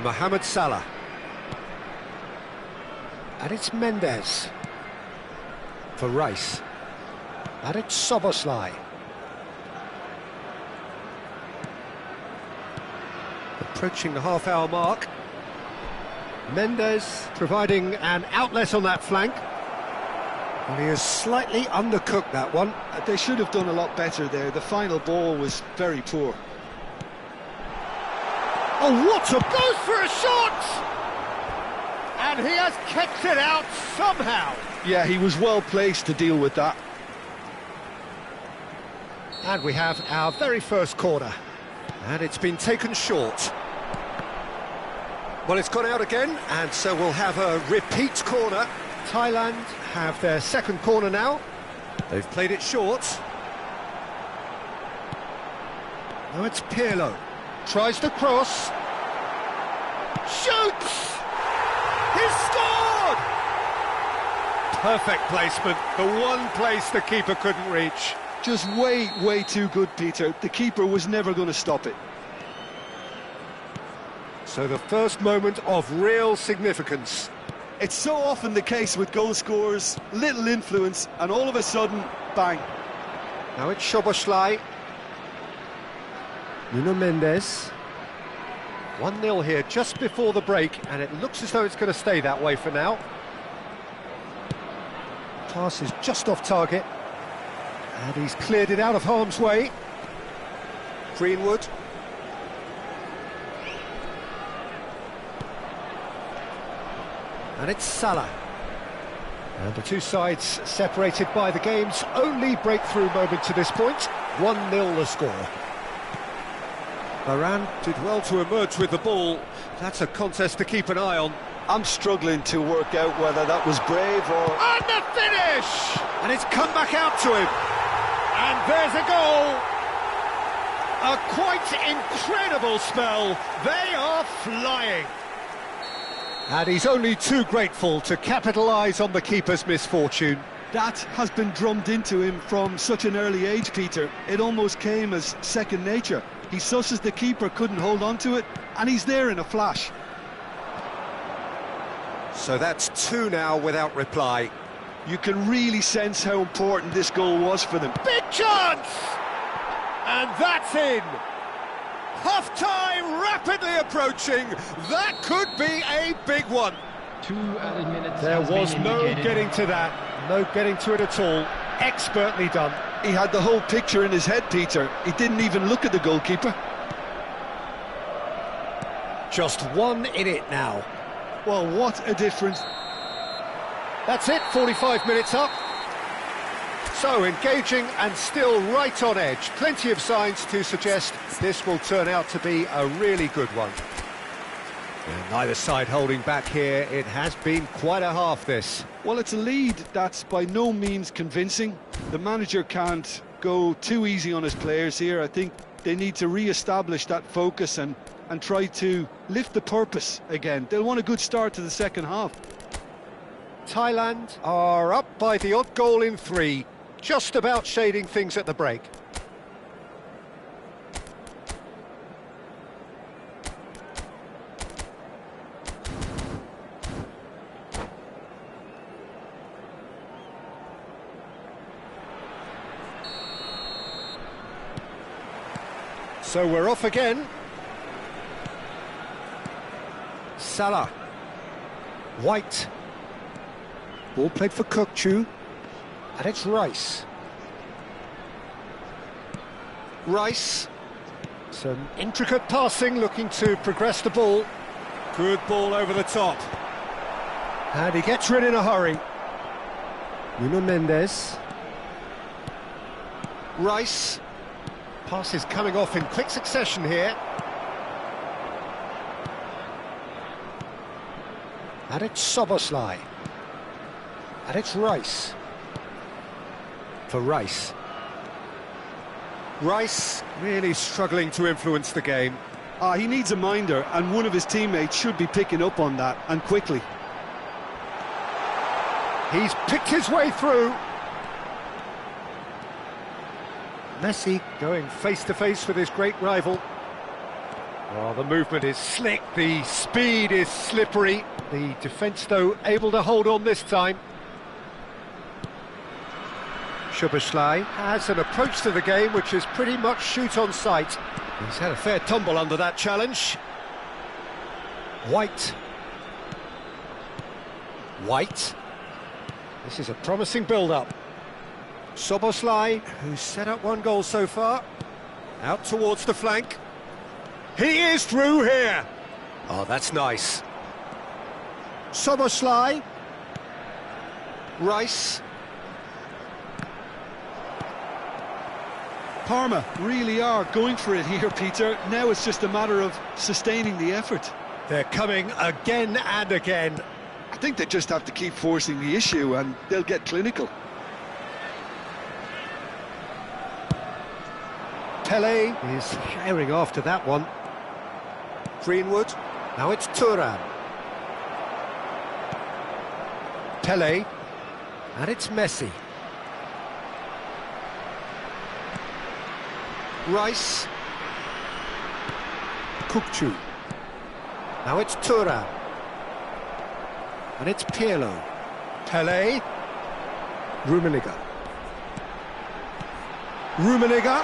Mohamed Salah. And it's Mendes. For Rice. And it's Szoboszlai. Approaching the half-hour mark. Mendes providing an outlet on that flank. And he has slightly undercooked that one. They should have done a lot better there. The final ball was very poor. Oh, what a... Goes for a shot! And he has kept it out somehow. Yeah, he was well placed to deal with that. And we have our very first corner. And it's been taken short. Well, it's gone out again, and so we'll have a repeat corner. Thailand have their second corner now. They've played it short. Now it's Pirlo. Tries to cross. Shoots! He's scored! Perfect placement. The one place the keeper couldn't reach. Just way too good, Peter. The keeper was never going to stop it. So the first moment of real significance. It's so often the case with goal scorers, little influence, and all of a sudden, bang. Now it's Szoboszlai. Nuno Mendes. 1-0 here just before the break, and it looks as though it's going to stay that way for now. Pass is just off target. And he's cleared it out of harm's way. Greenwood. And it's Salah. And the two sides separated by the game's only breakthrough moment to this point. 1-0 the score. Varane did well to emerge with the ball. That's a contest to keep an eye on. I'm struggling to work out whether that was brave or... And the finish! And it's come back out to him. And there's a goal! A quite incredible spell. They are flying. And he's only too grateful to capitalise on the keeper's misfortune. That has been drummed into him from such an early age, Peter. It almost came as second nature. He susses the keeper couldn't hold on to it, and he's there in a flash. So that's two now without reply. You can really sense how important this goal was for them. Big chance! And that's in! Half-time rapidly approaching. That could be a big one. 2 added minutes. There has was been no indicated. getting to that, no getting to it at all. Expertly done. He had the whole picture in his head, Peter. He didn't even look at the goalkeeper. Just one in it now. Well, what a difference. That's it, 45 minutes up. So engaging and still right on edge. Plenty of signs to suggest this will turn out to be a really good one. And neither side holding back here. It has been quite a half, this. Well, it's a lead that's by no means convincing. The manager can't go too easy on his players here. I think they need to re-establish that focus and try to lift the purpose again. They'll want a good start to the second half. Thailand are up by the odd goal in 3, just about shading things at the break. So we're off again. Salah. White. Ball played for Kukçu. And it's Rice. Rice. Some intricate passing, looking to progress the ball. Good ball over the top. And he gets rid in a hurry. Nuno Mendes. Rice. Passes coming off in quick succession here. And it's Szoboszlai. And it's Rice. For Rice. Rice really struggling to influence the game. He needs a minder, and one of his teammates should be picking up on that, and quickly. He's picked his way through. Messi going face-to-face with his great rival. Oh, the movement is slick, the speed is slippery. The defence, though, able to hold on this time. Szoboszlai has an approach to the game which is pretty much shoot on sight. He's had a fair tumble under that challenge. White. White. This is a promising build-up. Szoboszlai, who's set up one goal so far. Out towards the flank. He is through here. Oh, that's nice. Szoboszlai. Rice. Parma really are going for it here, Peter. Now it's just a matter of sustaining the effort. They're coming again and again. I think they just have to keep forcing the issue and they'll get clinical. Pele is firing after that one. Greenwood. Now it's Thuram. Pele. And it's Messi. Rice. Kukçu. Now it's Thuram. And it's Pirlo. Pele. Rummenigge. Rummenigge.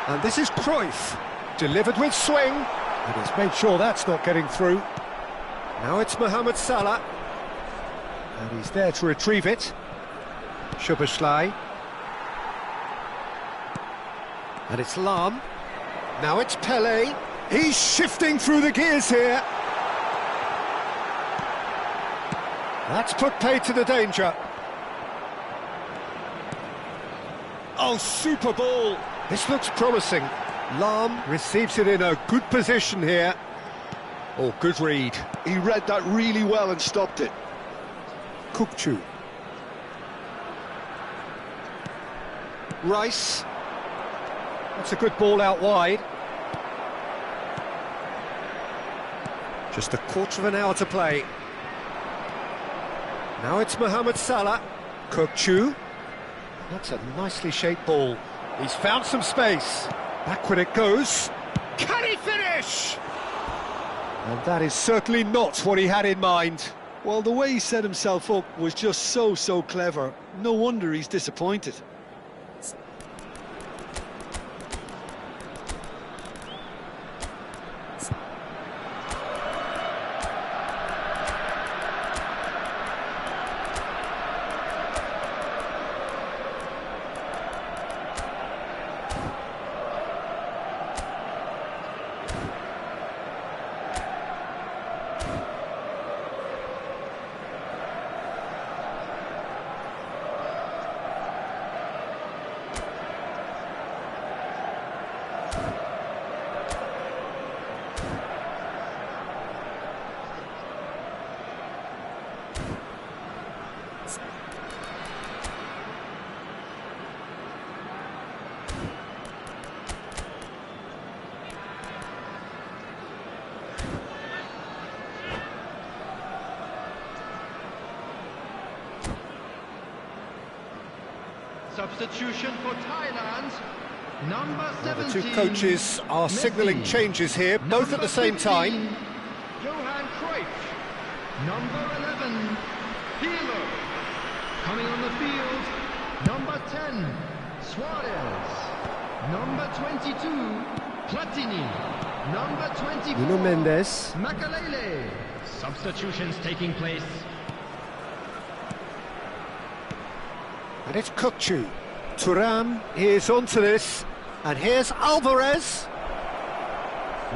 And this is Cruyff. Delivered with swing. And he's made sure that's not getting through. Now it's Mohamed Salah. And he's there to retrieve it. Szoboszlai. And it's Lahm. Now it's Pele. He's shifting through the gears here. That's put paid to the danger. Oh, super ball. This looks promising. Lahm receives it in a good position here. Oh, good read. He read that really well and stopped it. Kukçu. Rice. That's a good ball out wide. Just a quarter of an hour to play. Now it's Mohamed Salah. Kukçu. That's a nicely shaped ball. He's found some space. Backward it goes. Can he finish? And that is certainly not what he had in mind. Well, the way he set himself up was just so clever. No wonder he's disappointed. Substitution for Thailand, number 17. The two coaches are signalling changes here, both at the same time. Johan Cruyff, number 11. Pirlo, coming on the field, number 10. Suarez, number 22. Platini, number 24. Nuno Mendes. Makalele. Substitutions taking place. And it's Kukçu. Thuram is onto this. And here's Alvarez.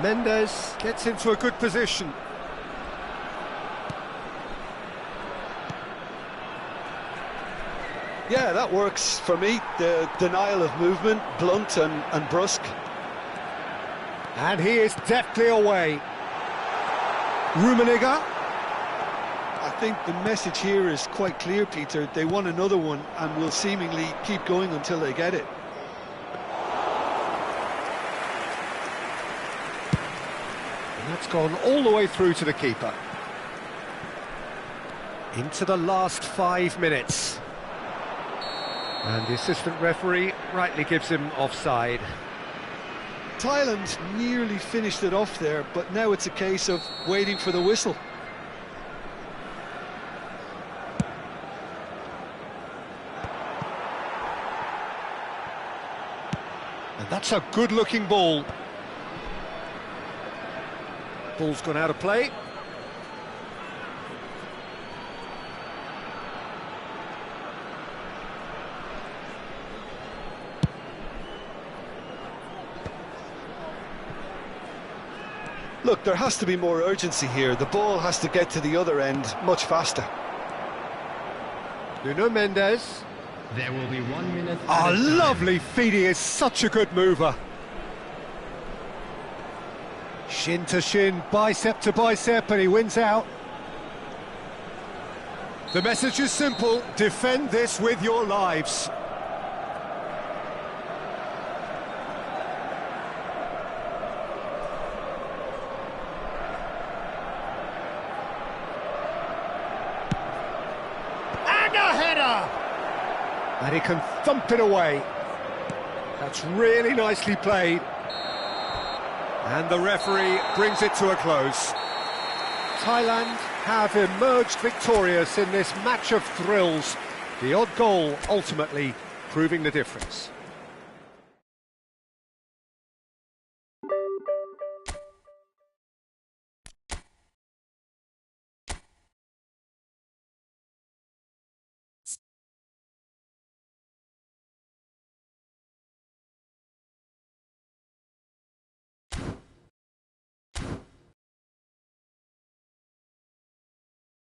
Mendes gets into a good position. Yeah, that works for me. The denial of movement, blunt and brusque. And he is deftly away. Rummenigge. I think the message here is quite clear, Peter. They want another one and will seemingly keep going until they get it. And that's gone all the way through to the keeper. Into the last 5 minutes. And the assistant referee rightly gives him offside. Thailand nearly finished it off there, but now it's a case of waiting for the whistle. And that's a good-looking ball. Ball's gone out of play. Look, there has to be more urgency here. The ball has to get to the other end much faster. Nuno Mendes. There will be 1 minute. Oh, lovely feed. He is such a good mover. Shin to shin, bicep to bicep, and he wins out. The message is simple: defend this with your lives. And a header! And he can thump it away. That's really nicely played. And the referee brings it to a close. Thailand have emerged victorious in this match of thrills. The odd goal ultimately proving the difference.